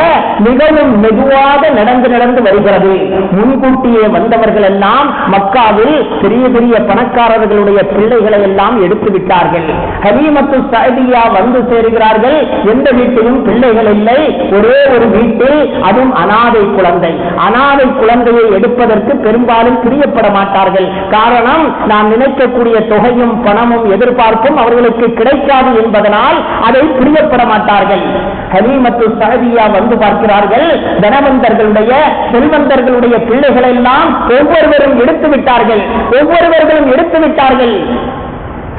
மிகவும் மெதுவாக நடந்து நடந்து வருகிறது. முன்கூட்டியே வந்தவர்கள் எல்லாம் மக்காவில் பெரிய பெரிய பணக்காரர்களுடைய பிள்ளைகளை எல்லாம் எடுத்து விட்டார்கள். ஹலீமத்து ஸஅதியா வந்து சேருகிறார்கள். எந்த வீட்டிலும் பிள்ளைகள் இல்லை, ஒரே ஒரு வீட்டில், அதுவும் அனாதை குழந்தை. அனாதை குழந்தையை எடுப்பதற்கு பெரும்பாலும் பிரியப்பட மாட்டார்கள். காரணம், நாம் நினைக்கக்கூடிய தொகையும் பணமும் எதிர்பார்ப்பும் அவர்களுக்கு கிடைக்காது என்பதனால் அதை பிரியப்பட மாட்டார்கள். ஹலீமத்து ஸஅதியா வந்து பார்க்கிறார்கள். தனவந்தர்களுடைய செல்வந்தர்களுடைய பிள்ளைகள் எல்லாம் ஒவ்வொருவரும் எடுத்து விட்டார்கள்.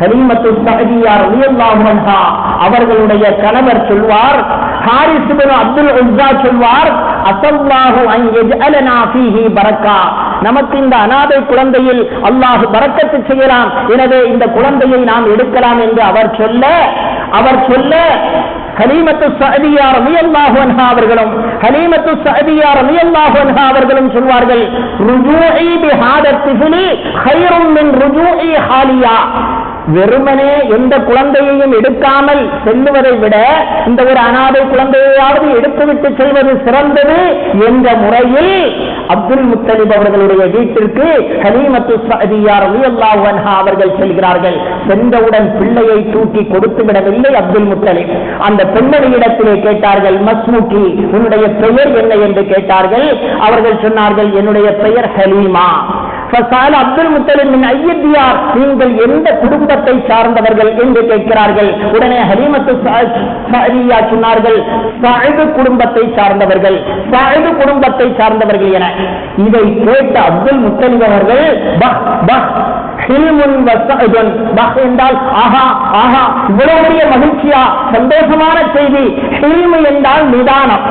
ஹலீமத்து ஸஅதியா ரலியல்லாஹு அன்ஹா அவர்களுடைய கணவர் சொல்வார், ஹாரிஸ் இப்னு அப்துல் உஸ்ஸா சொல்வார், அஸல்லாஹு அன் யஜ்அலனா ஃபீஹி பரக்கா, நமக்கு இந்த அனாதை குழந்தையில் அல்லாஹ் பரக்கத்து செய்யலாம், எனவே இந்த குழந்தையை நாம் எடுக்கலாம் என்று அவர் சொல்ல ஹலீமத்து ஸஅதியா ரலியல்லாஹு அன்ஹா அவர்களும் சொல்வார்கள், ருஜூஇ பிஹாதா திஃலி கைரும் மின் ருஜூஇ ஹாலியா, வெறுமனே எந்த குழந்தையையும் எடுக்காமல் செல்லுவதை விட இந்த ஒரு அனாதை குழந்தையாவது எடுத்துவிட்டு செல்வது சிறந்தது என்ற முறையில் அப்துல் முத்தலிப் அவர்களுடைய வீட்டிற்கு ஹலீமத்து ஸஅதியா ரலியல்லாஹு அன்ஹா அவர்கள் செல்கிறார்கள். சென்றவுடன் பிள்ளையை தூக்கி கொடுத்து விடவில்லை அப்துல் முத்தலிப். அந்த பெண்மணியிடத்திலே கேட்டார்கள், மஸ்மூக்கி, உன்னுடைய பெயர் என்ன என்று கேட்டார்கள். அவர்கள் சொன்னார்கள், என்னுடைய பெயர் ஹலீமா. அப்துல் முத்தலிப் மின் ஐயத்தியார், நீங்கள் எந்த குடும்பத்தை சார்ந்தவர்கள் என்று கேட்கிறார்கள். உடனே ஹலீமத்து ஸஅதியா சொன்னார்கள், ஸஅத் குடும்பத்தை சார்ந்தவர்கள் என. இதை கேட்ட அப்துல் முத்தலிப் அவர்கள் என்றால் ஆஹா ஆஹா, இவ்வளவு மகிழ்ச்சியா, சந்தோஷமான செய்தி. ஹில்ம் என்றால் நிதானம்,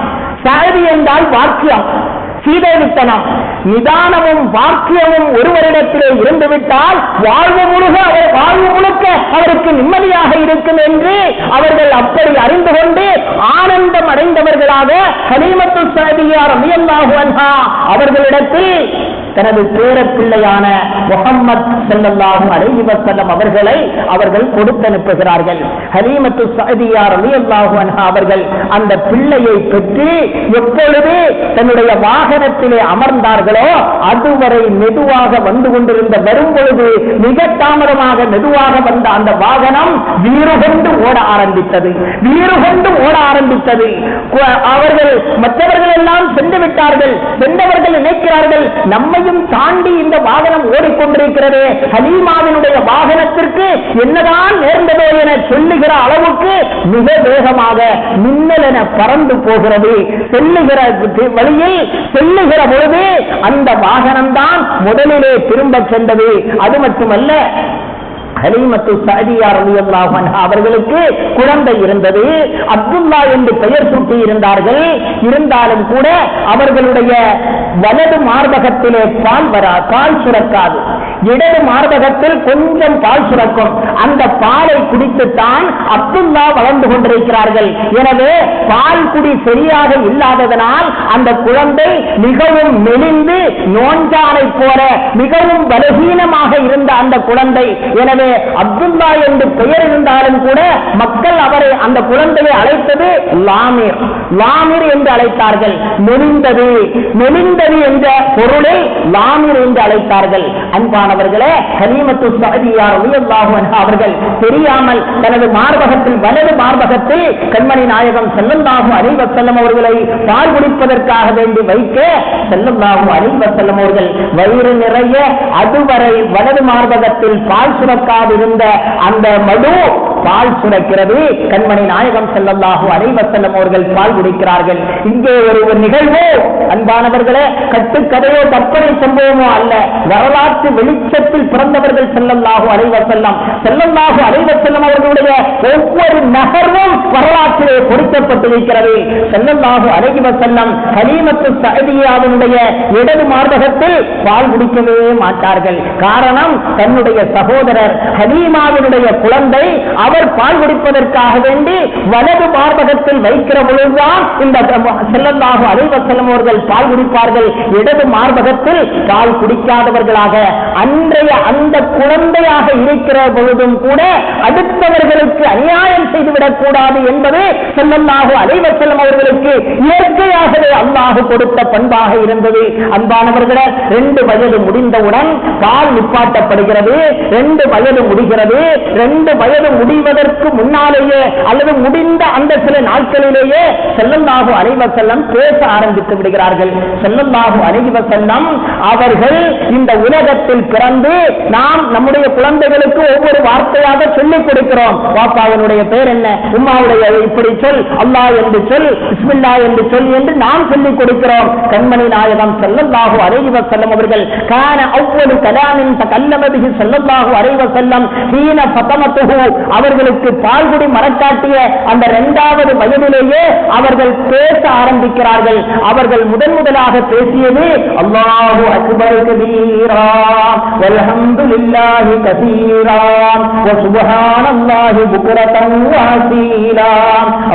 ஸஅத் என்றால் வாக்கியம், சீதவித்தனம். நிதானமும் வாக்கியமும் ஒருவரிடத்திலே இருந்துவிட்டால் வாழ்வு முழுக்க அவருக்கு நிம்மதியாக இருக்கும் என்று அவர்கள் அப்படி அறிந்து கொண்டு ஆனந்தம் அடைந்தவர்களாக ஹலீமத்து ஸஅதியா ரலியல்லாஹு அன்ஹா அவர்களிடத்தில் தனது பேரப்பிள்ளையான முஹம்மது ஸல்லல்லாஹு அலைஹி வஸல்லம் அவர்களை அவர்கள் கொடுத்து அனுப்புகிறார்கள். ஹலீமத்து ஸஅதியா ரலியல்லாஹு அன்ஹா அவர்கள் அந்த பிள்ளையை பெற்று எப்பொழுது தன்னுடைய வாகனத்திலே அமர்ந்தார்களோ அதுவரை மெதுவாக வந்து கொண்டிருந்த, வரும் பொழுது மிக தாமதமாக மெதுவாக வந்த அந்த வாகனம் வீறு கொண்டு ஓட ஆரம்பித்தது. அவர்கள் மற்றவர்கள் எல்லாம் சென்று விட்டார்கள். சென்றவர்கள் நினைக்கிறார்கள், நம்மையும் தாண்டி இந்த வாகனம் ஓடிக்கொண்டிருக்கிறது, ஹலீமாவினுடைய வாகனத்திற்கு என்னதான் நேர்ந்ததோ என சொல்லுகிற அளவுக்கு மிக வேகமாக மின்னல் என பறந்து போகிறது. செல்லுகிற வழியில் செல்லுகிற பொழுது அந்த வாகனம்தான் முதலிலே திரும்ப சென்றது. அது மட்டுமல்ல, ஹலீமத்து ஸஅதியா ரலியல்லாஹு அன்ஹா அவர்களுக்கு குழந்தை இருந்தது. அப்துல்லா என்று பெயர் சூட்டி இருந்தார்கள். இருந்தாலும் கூட அவர்களுடைய வலது மார்பகத்திலே பால் சுரக்காது, இடது மார்பகத்தில் கொஞ்சம் பால் சுரக்கும். அந்த பாலை குடித்துத்தான் அப்துல்லா வளர்ந்து கொண்டிருக்கிறார்கள். எனவே பால் குடி சரியாக இல்லாததனால் அந்த குழந்தை மிகவும் மெலிந்து நோஞ்சானை போல மிகவும் பலகீனமாக இருந்த அந்த குழந்தை. எனவே அப்துல்லா என்று பெயர் இருந்தாலும் கூட மக்கள் அவரை, அந்த குழந்தையை அழைத்தது லாமிர் என்று அழைத்தார்கள். மெலிந்தது என்ற பொருளில் லாமிர் என்று அழைத்தார்கள். அன்பானவர்களே, ஹலீமத்து ஸஅதியா ரலியல்லாஹு அன்ஹா அவர்கள் தெரியாமல் தனது மார்பகத்தில், வலது மார்பகத்தில் கண்மணி நாயகம் ஸல்லல்லாஹு அலைஹி வஸல்லம் அவர்களை பால் குடிப்பதற்காக வேண்டி வைக்க ஸல்லல்லாஹு அலைஹி வஸல்லம் அவர்கள் வயிறு நிறைய அதுவரை வலது மார்பகத்தில் பால் சுரக்காதிருந்த அந்த மடு பால் சுரக்கிறது. கண்மணி நாயகம் ஸல்லல்லாஹு அலைஹி வஸல்லம் அவர்கள் பால் குடிக்கிறார்கள். இங்கே ஒரு நிகழ்வு அன்பானவர்களே, கட்டுக்கதையோ கற்பனை சம்பவமோ அல்ல, வரலாற்று வெளிச்சத்தில் பிறந்தவர்கள் ஸல்லல்லாஹு அலைஹி வஸல்லம். ஸல்லல்லாஹு அலைஹி வஸல்லம் அவர்களுடைய ஒவ்வொரு நகர்வும் வரலாற்றிலே பொறிக்கப்பட்டிருக்கிறது. ஸல்லல்லாஹு அலைஹி வஸல்லம் ஹலீமத்து ஸஅதிய்யாவினுடைய இடது மார்பகத்தில் பால் குடிக்கவே மாட்டார்கள். காரணம், தன்னுடைய சகோதரர் ஹலீமாவினுடைய குழந்தை அவர் பால் குடிப்பதற்காக வேண்டி வலது மார்பகத்தில் வைக்கிற பொழுதுதான் இந்த ஸல்லல்லாஹு அலைஹி வஸல்லம் அவர்கள் பால் குடிப்பார்கள். இடது மார்பகத்தில் பால் குடிக்காதவர்களாக அன்றைய அந்த குழந்தையாக இருக்கிற பொழுதும் கூட அடுத்தவர்களுக்கு அநியாயம் செய்துவிடக் கூடாது என்பது ஸல்லல்லாஹு அலைஹி வஸல்லம் அவர்களுக்கு இயற்கையாகவே அல்லாஹ் கொடுத்த பண்பாக இருந்தது. அன்பானவர்களே, 2 வயது முடிந்தவுடன் பால் நிப்பாட்டப்படுகிறது. 2 வயது முடிகிறது. 2 வயது முடிவதற்கு முன்னாலேயே அல்லது முடிந்த அந்த சில நாட்களிலேயே ஸல்லல்லாஹு அலைஹி வஸல்லம் பேச ஆரம்பித்து விடுகிறார்கள். ஸல்லல்லாஹு அலைஹி வஸல்லம் அவர்கள் இந்த உலகத்தில் பிறந்து நாம் நம்முடைய குழந்தைகளுக்கு ஒவ்வொரு வார்த்தையாக சொல்லிக் கொடுக்கிறோம். பாப்பாவினுடைய பேர் என்ன, உம்மாவுடைய இப்படி சொல், அல்லாஹ் என்று சொல், பிஸ்மில்லா என்று சொல் என்று நாம் சொல்லிக் கொடுக்கிறோம். கண்மணி நாயகம் ஸல்லல்லாஹு அலைஹி வஸல்லம் அவர்கள் கான அவ்வளவு கலாமின் தகல்லம பிஹி ஸல்லல்லாஹு அலைஹி வஸல்லம் ஹீன ஃபதமத்துஹு, அவர்களுக்கு பால்குடி மரக்காட்டிய அந்த 2வது வயதிலேயே அவர்கள் பேச ஆரம்பிக்கிறார்கள். அவர்கள் முதலாக பேசியது அல்லாஹு அக்பர் கபீரா வல்ஹம்துலில்லாஹி கஸீரா வ சுப்ஹானல்லாஹி புக்ரதன் வ அஸீலா.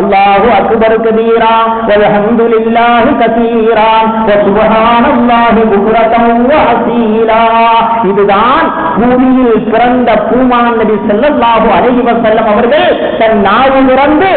அல்லாஹு அக்பர் கபீரா வல்ஹம்துலில்லாஹி கஸீரா வ சுப்ஹானல்லாஹி புக்ரதன் வ அஸீலா. இதுதான் பூமியில் பிறந்த பூமான் நபி ஸல்லல்லாஹு அலைஹி வஸல்லம் அவர்கள் தன் நாவு திறந்து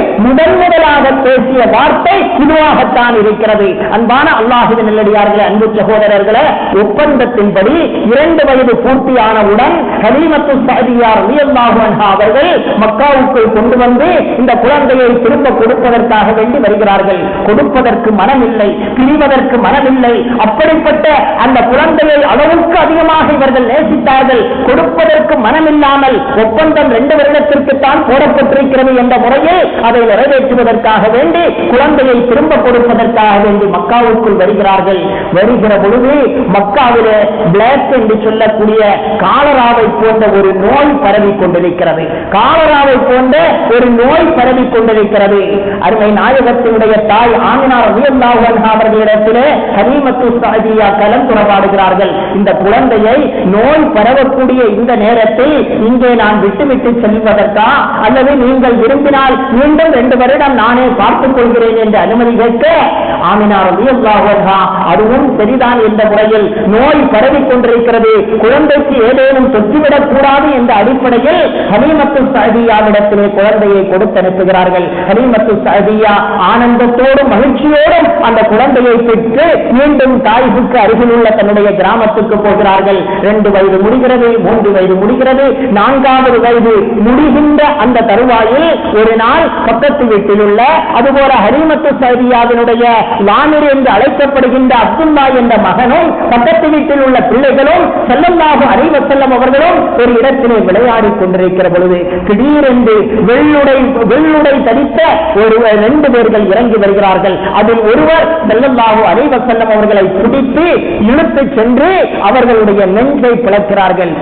முதலாக பேசிய வார்த்தை இதுவாகத்தான் இருக்கிறது. அன்பான அல்லாஹ்வின் நல்லடியார்களே, அன்பு சகோதரர்களே, ஒப்பந்தத்தின்படி 2 வயது பூர்த்தியானவுடன் ஹலீமத்து ஸஅதிய்யா ரலியல்லாஹு அன்ஹா அவர்கள் மக்காவுக்குள் கொண்டு வந்து இந்த குழந்தையை திரும்ப கொடுப்பதற்காக வேண்டி வருகிறார்கள். கொடுப்பதற்கு மனமில்லை, பிரிவதற்கு மனமில்லை. அப்படிப்பட்ட அந்த குழந்தையை அளவுக்கு அதிகமாக இவர்கள் நேசித்தார்கள். கொடுப்பதற்கு மனமில்லாமல் ஒப்பந்தம் 2 வருடத்திற்கு தான் போடப்பட்டிருக்கிறது என்ற முறையில் அதை நிறைவேற்றுவதற்காக வேண்டி குழந்தையை திரும்ப கொடுப்பதற்காக வேண்டி மக்காவுக்குள் வருகிறார்கள். வருகிற பொழுது மக்காவிலே பிளாக் என்று சொல்லக்கூடிய காலராவை போன்ற ஒரு நோய் பரவி கொண்டிருக்கிறது. காலராவை போன்ற ஒரு நோய் பரவி கொண்டிருக்கிறது. அருமை நாயகத்தினுடைய தாய் ஆமினா ரலியல்லாஹு அன்ஹா அவர்களிடத்திலே ஹலீமத்து ஸஅதிய்யா கலந்துரையாடுகிறார்கள். இந்த குழந்தையை நோய் பரவக்கூடிய இந்த நேரத்தில் இங்கே நான் விட்டுவிட்டு செல்வதற்கா அல்லது நீங்கள் விரும்பினால் மீண்டும் 2 வருடம் நானே பார்த்துக் கொள்கிறேன் என்று அனுமதி கேட்க ஆமினா ரலியல்லாஹு அன்ஹா அதுவும் சரிதான் என்ற முறையில் நோய் பரவிக் கொண்டிருக்கிறது, குழந்தைக்கு ஏதேனும் தொற்றிவிடக் கூடாது என்ற அடிப்படையில் ஹலீமத்து ஸஅதிய்யாவிடத்திலே குழந்தையை கொடுத்து அனுப்புகிறார்கள். ஹலீமத்து ஸஅதிய்யா ஆனந்தத்தோடும் மகிழ்ச்சியோடும் அந்த குழந்தையை பெற்று மீண்டும் தாய்க்கு அருகில் உள்ள தன்னுடைய கிராமத்துக்கு போகிறார்கள். 2 வயது முடிகிறது, 3 வயது முடிகிறது, 4வது வயது முடிகின்ற அந்த தருவாயில் ஒரு நாள் பக்கத்து வீட்டில் உள்ள அதுபோல ஹலீமத்து ஸஅதிய்யாவினுடைய லாமிர் என்று அழைக்கப்படுகின்ற அப்துல்லா என்ற மகனும் பக்கத்து வீட்டில் உள்ள பிள்ளைகளும் ஸல்லல்லாஹு அலைஹி வஸல்லம் அவர்களும் ஒரு இடத்திலே விளையாடிக் கொண்டிருக்கிற பொழுது திடீரென்று வெள்ளுடை தரித்த 2 பேர்கள் இறங்கி வருகிறார்கள். அதில் ஒருவர் ஸல்லல்லாஹு அலைஹி வஸல்லம் அவர்களை பிடித்து இழுத்து சென்று அவர்களுடைய நெஞ்சை பிளக்கிறார்கள்.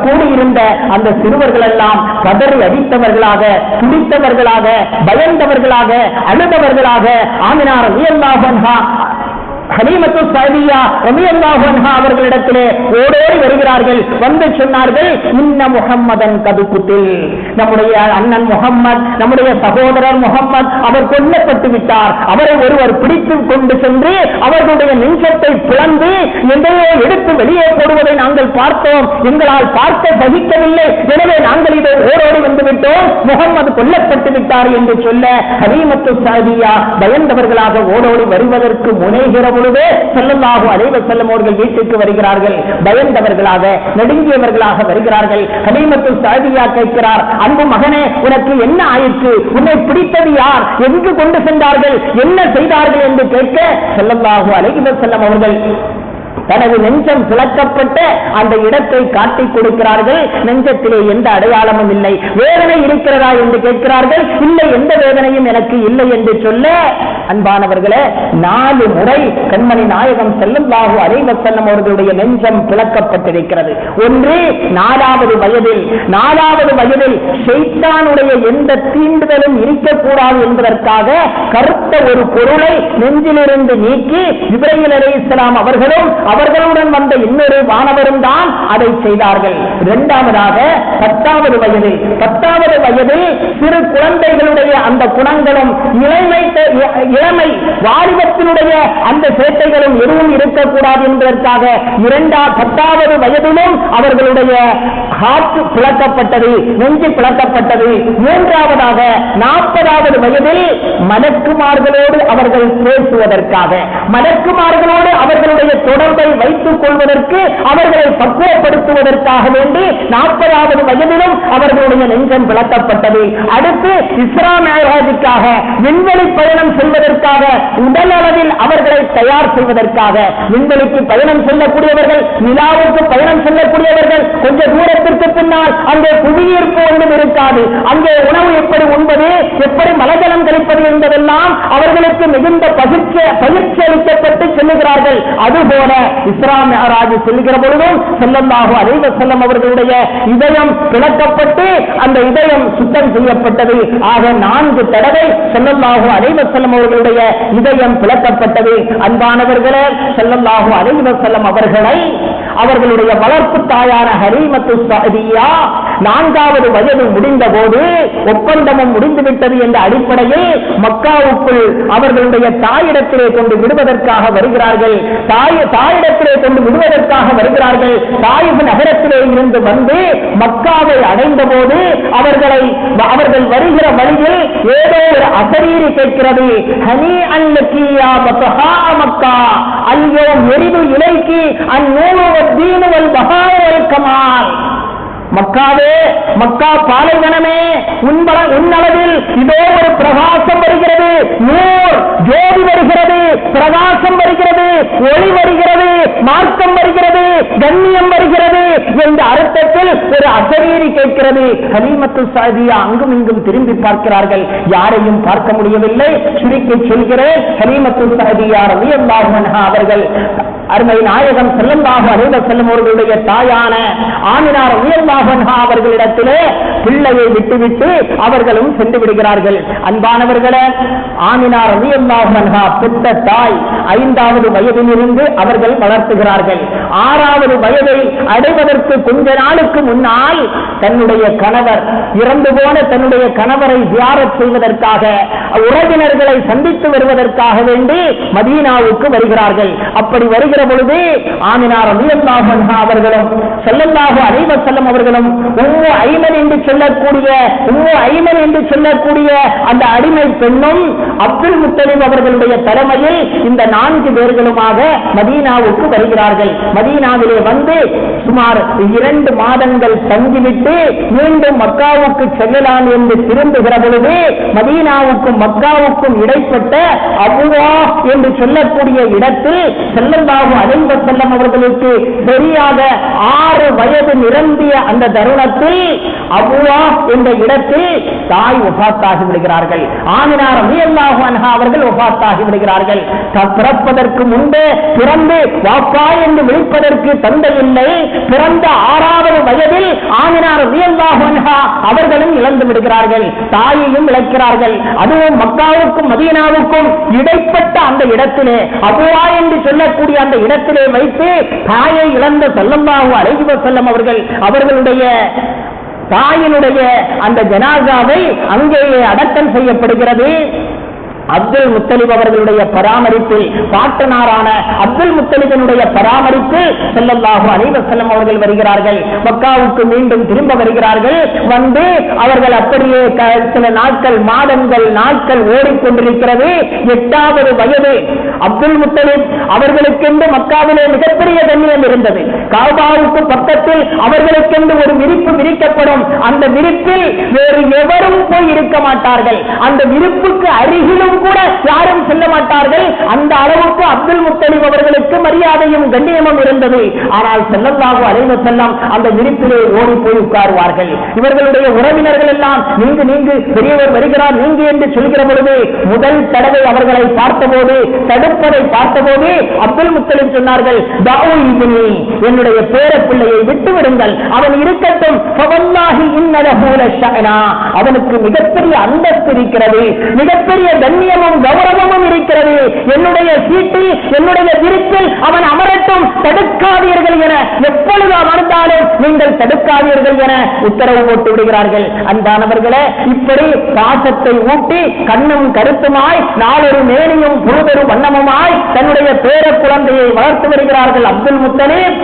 கூடியிருந்த அந்த சிறுவர்கள் எல்லாம் கதறி அடித்தவர்களாக, துடித்தவர்களாக, பயந்தவர்களாக, அழுதவர்களாக ஆமினா ரலியல்லாஹு அன்ஹா ஹலீமத்து ஸஅதிய்யா ரலியல்லாஹு அன்ஹா அவர்களிடத்திலே ஓடோடி வருகிறார்கள். வந்து சொன்னார்கள், இன்ன முஹம்மதன் கது குத்தில், நம்முடைய அண்ணன் முஹம்மத், நம்முடைய சகோதரர் முஹம்மத் அவர் கொல்லப்பட்டு விட்டார். அவரை ஒருவர் பிடித்து கொண்டு சென்று அவர்களுடைய நெஞ்சத்தை பிளந்து எதையோ எடுத்து வெளியே போடுவதை நாங்கள் பார்த்தோம். எங்களால் பார்க்க சகிக்கவில்லை. எனவே நாங்கள் இதை ஓடோடி வந்து விட்டோம். முஹம்மது கொல்லப்பட்டு விட்டார் என்று சொல்ல ஹலீமத்து ஸஅதிய்யா பயந்தவர்களாக ஓடோடி வருவதற்கு முனைகிற பொழுது ஸல்லல்லாஹு அலைஹி வஸல்லம் அவர்கள் வீட்டுக்கு வருகிறார்கள். பயந்தவர்களாக, நடுங்கியவர்களாக வருகிறார்கள். ஹலீமத்து ஸஅதிய்யா கேட்கிறார், அன்பு மகனே, உனக்கு என்ன ஆயிற்று? உன்னை பிடித்தது யார்? எங்கு கொண்டு சென்றார்கள்? என்ன செய்தார்கள் என்று கேட்க ஸல்லல்லாஹு அலைஹி வஸல்லம் அவர்கள் தனது நெஞ்சம் பிளக்கப்பட்ட அந்த இடத்தை காட்டிக் கொடுக்கிறார்கள். நெஞ்சத்திலே எந்த அடையாளமும் இல்லை. வேதனை இருக்கிறதா என்று கேட்கிறார்கள். இல்லை, எந்த வேதனையும் எனக்கு இல்லை என்று சொல்ல, அன்பானவர்களே, 4 முறை கண்மணி நாயகம் ஸல்லல்லாஹு அலைஹி வஸல்லம் அவர்களுடைய நெஞ்சம் பிளக்கப்பட்டிருக்கிறது. ஒன்று 4வது வயதில் ஷைத்தானுடைய எந்த தீண்டுதலும் இருக்கக்கூடாது என்பதற்காக கருத்த ஒரு பொருளை நெஞ்சிலிருந்து நீக்கி ஜிப்ரீல் அலைஹிஸ்ஸலாம் அவர்களும் அவர்களுடன் வந்த இன்னொரு வானவரும் தான் அதை செய்தார்கள். இரண்டாவதாக 10வது வயதில் சிறு குழந்தைகளுடைய அந்த குணங்களும் இளமை வாலிபத்தினுடைய அந்த சேட்டைகளும் எதுவும் இருக்கக்கூடாது என்பதற்காக 10வது வயதிலும் அவர்களுடைய ஹார்ட் பிளக்கப்பட்டது, நெஞ்சு பிளக்கப்பட்டது. மூன்றாவதாக 40வது வயதில் மலக்குமார்களோடு அவர்கள் பேசுவதற்காக, மலக்குமார்களோடு அவர்களுடைய தொடர்பை வைத்துக் கொள்வதற்கு, அவர்களை பக்குவப்படுத்துவதற்காக வேண்டி 40வது வயதிலும் அவர்களுடைய நெஞ்சம் பிளக்கப்பட்டது. அடுத்து இஸ்ரா மிஅராஜுக்காக விண்வெளி பயணம் செல்வதற்காக உடல் அளவில் அவர்களை தயார் செய்வதற்காக, விண்வெளிக்கு பயணம் செல்லக்கூடியவர்கள், நிலாவுக்கு பயணம் செல்லக்கூடியவர்கள், கொஞ்ச தூரத்திற்கு பின்னால் அங்கே புவியீர்ப்பு ஒன்றும் இருக்காது. அங்கே உணவு எப்படி உண்பது, எப்படி மலஜலம் கழிப்பது என்பதெல்லாம் அவர்களுக்கு மிகுந்த பயிற்சி அளிக்கப்பட்டு செல்லுகிறார்கள். அதுபோல இஸ்ரா மிஅராஜ் செல்லுகிற பொழுதும் ஸல்லல்லாஹு அலைஹி வஸல்லம் அவர்களுடைய இதயம் பிளக்கப்பட்டு அந்த இதயம் சுத்தம் செய்யப்பட்டது. ஆக 4 தடவை ஸல்லல்லாஹு அலைஹி வஸல்லம் அவர்களுடைய இதயம் பிளக்கப்பட்டது. அன்பானவர்களே, ஸல்லல்லாஹு அலைஹி வஸல்லம் அவர்களை அவர்களுடைய வளர்ப்பு தாயான ஹலீமத்து ஸஅதியா 4வது வயது முடிந்த போது ஒப்பந்தமும் முடிந்துவிட்டது என்ற அடிப்படையில் மக்காவுக்குள் அவர்களுடைய தாயிடத்திலே கொண்டு விடுவதற்காக வருகிறார்கள். தாயிடத்திலே கொண்டு விடுவதற்காக வருகிறார்கள். தாயிப் நகரத்திலே இருந்து வந்து மக்காவை அடைந்த போது அவர்கள் வருகிற வழியில் ஏதோ ஒரு அசரீரி கேட்கிறது. ஹனி அல்லகியா பதஹா மக்கா அல்யோம் எரிது இலைக்கு அந்நூறு வத்தீனு வல் பஹாய வல் கமால். மக்காவே, மக்கா பாலைவனமே, உன்னளவில் இதோ ஒரு பிரகாசம் வருகிறது, நூர் ஜோதி வருகிறது, பிரகாசம் வருகிறது, ஒளி வருகிறது, மார்க்கம் வருகிறது, கண்ணியம் வருகிறது என்ற அர்த்தத்தில் ஒரு அசரீரி கேட்கிறது. ஹலீமத்து ஸஅதியா அங்கும் இங்கும் திரும்பி பார்க்கிறார்கள். யாரையும் பார்க்க முடியவில்லை. சுருக்கி சொல்கிறேன், ஹலீமத்து ஸஅதியா ரலியல்லாஹு அன்ஹா அவர்கள் அருமை நாயகம் ஸல்லல்லாஹு அலைஹி வஸல்லம் அவர்களுடைய தாயான ஆமினா ரலியல்லாஹு அன்ஹா அவர்களிடத்திலே பிள்ளையை விட்டுவிட்டு அவர்களும் சென்று விடுகிறார்கள். அன்பானவர்களே, ஆமினா ரலியல்லாஹு அன்ஹா பெற்ற தாய் 5வது வயதிலிருந்து அவர்கள் வளர்த்துகிறார்கள். 6வது வயதை அடைவதற்கு கொஞ்ச நாளுக்கு முன்னால் தன்னுடைய கணவர் இறந்து போன தன்னுடைய கணவரை ஜியாரத் செய்வதற்காக, உறவினர்களை சந்தித்து வருவதற்காக வேண்டி மதீனாவுக்கு வருகிறார்கள். அப்படி வருகிற பொழுது ஆமினா ரலியல்லாஹு அன்ஹா அவர்களும் ஸல்லல்லாஹு அலைஹி வஸல்லம் அவர்களும் உம்மு ஐமன் என்று சொல்லக்கூடிய அந்த அடிமை பெண்ணும் அப்துல் முத்தலிப் அவர்களுடைய தலைமையில் இந்த 4 பேர்களுமாக மதீனாவுக்கு வருகிறார்கள். மதீனாவிலே வந்து சுமார் 2 மாதங்கள் தங்கிவிட்டு மீண்டும் மக்காவுக்கு செல்லலாம் என்று திரும்புகிற பொழுது மதீனாவுக்கும் மக்காவுக்கும் இடைப்பட்ட அபுவா என்று சொல்லக்கூடிய இடத்தில் ஸல்லல்லாஹு அலைஹி வஸல்லம் அவர்களுக்கு சரியாக 6 வயது நிரம்பிய அந்த தருணத்தில் அபுவா என்ற இடத்தில் தாய் வஃபாத்தாகி விடுகிறார்கள். ஆமினா ரலியல்லாஹு அன்ஹா அவர்கள் வஃபாத்தாகி விடுகிறார்கள். பிறப்பதற்கு முன்பே பிறந்து வாப்பா என்று விழிப்பதற்கு தந்தை இல்லை. பிறந்த 6வது வயதில் ஆமினா ரலியல்லாஹு அன்ஹா அவர்களும் இழந்து விடுகிறார்கள். தாயையும் இழக்கிறார்கள். அதுவும் மக்காவுக்கும் மதீனாவுக்கும் இடைப்பட்ட அந்த இடத்திலே அபுவா என்று சொல்லக்கூடிய அந்த இடத்திலே வைத்து தாயை இழந்த ஸல்லல்லாஹு அலைஹி வஸல்லம் அவர்களுடைய தாயினுடைய அந்த ஜனாசாவை அங்கேயே அடக்கம் செய்யப்படுகிறது. அப்துல் முத்தலிப் அவர்களுடைய பராமரிப்பில், பாட்டனாரான அப்துல் முத்தலிபினுடைய பராமரிப்பில் ஸல்லல்லாஹு அலைஹி வஸல்லம் அவர்கள் வருகிறார்கள். மக்காவுக்கு மீண்டும் திரும்ப வருகிறார்கள். வந்து அவர்கள் அப்படியே சில நாட்கள், மாதங்கள், நாட்கள் ஓடிக்கொண்டிருக்கிறது. 8வது வயது அப்துல் முத்தலிப் அவர்களுக்கென்று மக்காவிலே மிகப்பெரிய கண்ணியம் இருந்தது. காபாவுக்கு பக்கத்தில் அவர்களுக்கென்று ஒரு விரிப்பு விரிக்கப்படும். அந்த விரிப்பில் வேறு எவரும் போய் இருக்க மாட்டார்கள். அந்த விரிப்புக்கு அருகிலும் கூட யாரும் செல்ல மாட்டார்கள். அந்த அளவுக்கு அப்துல் முத்தலிப் அவர்களுக்கு மரியாதையும் கண்ணியமும் இருந்தது. ஆனால் ஸல்லல்லாஹு அலைஹி வஸல்லம் அந்த விரிப்பிலே ஓடி போய் உட்காருவார்கள். இவர்களுடைய உறவினர்கள் எல்லாம் நீங்கு பெரியவர் வருகிறார் நீங்க என்று சொல்கிற பொழுது முதல் தடவை அவர்களை பார்த்தபோது தடுப்பதை பார்த்தபோது அப்துல் முத்தலிப் சொன்னார்கள், என்னுடைய பேர பிள்ளையை விட்டு விடுங்கள், அவன் இருக்கட்டும், அவனுக்கு மிகப்பெரிய அந்தஸ்து இருக்கிறது, மிகப்பெரிய கண்ணியமும் கௌரவமும் இருக்கிறது, என்னுடைய சீட்டில் என்னுடைய விருப்பில் அவன் அமரட்டும், தடுக்காதீர்கள் என எப்பொழுது அமர்ந்தாலும் நீங்கள் தடுக்காதீர்கள் என உத்தரவு போட்டு விடுகிறார்கள். அன்பானவர்களே, இப்படி பாசத்தை ஊட்டி கண்ணும் கருத்துமாய் நாளொரு மேனியும் புழுதொரு வண்ணமுமாய் தன்னுடைய பேர குழந்தையை வளர்த்து வருகிறார்கள் அப்துல் முத்தலிப்.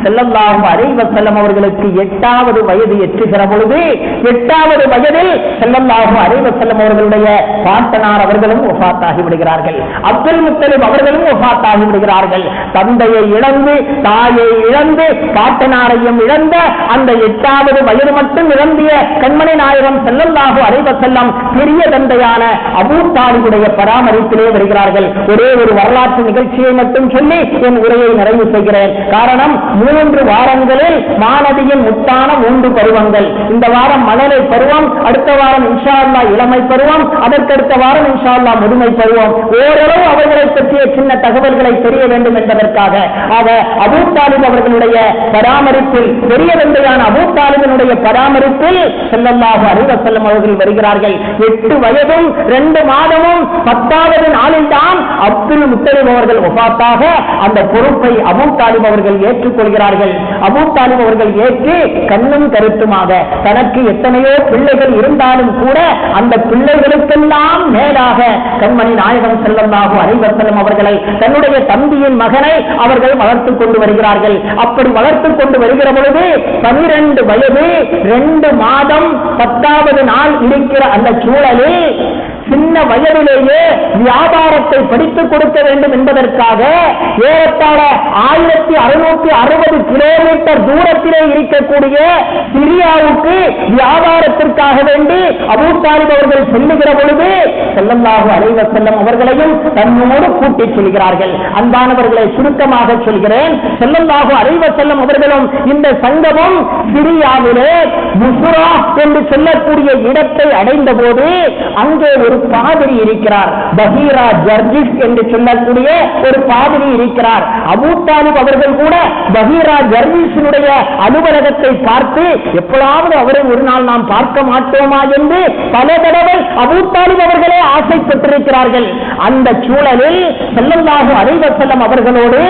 ஸல்லல்லாஹு அலைஹி வஸல்லம் அவர்களுக்கு 8வது வயது எட்டுகிற பொழுது 8வது வயதில் ஸல்லல்லாஹு அலைஹி வஸல்லம் அவர்களுடைய பாட்டனார் அவர்களும் வஃபாத்தாகி விடுகிறார்கள். அப்துல் முத்தலிப் அவர்களும் வஃபாத்தாகி விடுகிறார்கள். தந்தையை இழந்து தாயை இழந்து பாட்டனாரையும் இழந்த அந்த 8வது வயது மட்டும் நிரம்பிய கண்மணி நாயகம் ஸல்லல்லாஹு அலைஹி வஸல்லம் பெரிய தந்தையான அபூ தாலிபுடைய பராமரிப்பிலே வருகிறார்கள். ஒரே ஒரு வரலாற்று நிகழ்ச்சியை மட்டும் சொல்லி என் உரையை நிறைவு செய்கிறேன். காரணம், 3 வாரங்களில் மாணவியின் முத்தான 3 பருவங்கள். இந்த வாரம் மழலை பருவம், அடுத்த வாரம் இன்ஷா அல்லாஹ் இளமை பருவம், அதற்கடுத்த வாரம் இன்ஷா அல்லாஹ் முதுமை பருவம். ஓரளவு அவர்களை பற்றிய சின்ன தகவல்களை தெரிய வேண்டும் என்பதற்காக அபூ தாலிப் அவர்களுடைய பராமரிப்பில், பெரிய தந்தையான அபூ தாலிபினுடைய பராமரிப்பில் ஸல்லல்லாஹு அலைஹி வஸல்லம் அவர்கள் வருகிறார்கள். 8 வயதும் 2 மாதமும் 10வது நாளில் தான் அப்துல் முத்தலிப் அவர்கள் வஃபாத்தாக அந்த பொறுப்பை அபூ தாலிப் அவர்கள் ஏற்றுக்கொள்கிறார்கள். அபூ தாலிப் அவர்கள் ஏற்று கண்ணும் கருத்துமாக தனக்கு எத்தனையோ பிள்ளைகள் இருந்தாலும் கூட அந்த பிள்ளைகளுக்கெல்லாம் மேலாக கண்மணி நாயகம் ஸல்லல்லாஹு அலைஹி வஸல்லம் அவர்களை, தன்னுடைய தம்பியின் மகனை அவர்கள் வளர்த்துக் கொண்டு வருகிறார்கள். அப்படி வளர்த்துக் கொண்டு வருகிற பொழுது 12 வயது 2 மாதம் 10வது நாள் இருக்கிற அந்த சூழலில் சின்ன வயதிலேயே வியாபாரத்தை படித்துக் கொடுக்க வேண்டும் என்பதற்காக ஏறத்தாழ 1660 கிலோமீட்டர் தூரத்திலே இருக்கக்கூடிய சிரியாவுக்கு வியாபாரத்திற்காக வேண்டி அபூ தாலிப் அவர்கள் செல்லுகிற பொழுது ஸல்லல்லாஹு அலைஹி வஸல்லம் அவர்களையும் தன்னோடு கூட்டிச் செல்கிறார்கள். அன்பானவர்களை, சுருக்கமாக சொல்கிறேன், ஸல்லல்லாஹு அலைஹி வஸல்லம் அவர்களும் இந்த சங்கமம் சிரியாவிலே புஸ்ரா என்று சொல்லக்கூடிய இடத்தை அடைந்த போது அங்கே ஒரு பாதிரி இருக்கிறார், பஹீரா ஜர்ஜிஸ் என்று சொல்லக்கூடிய ஒரு பாதிரி இருக்கிறார். அபூ தாலிப் அவர்கள் கூட பஹீரா ஜர்ஜிஸினுடைய அலுவலகத்தை பார்த்து எப்பொழுதாவது அவரை ஒரு நாள் நாம் பார்க்க மாட்டோமா என்று பல தடவை அபூ தாலிப் அவர்களே ஆசைப்பட்டிருக்கிறார்கள். அந்த சூழலில் ஸல்லல்லாஹு அலைஹி வஸல்லம் அவர்களோடு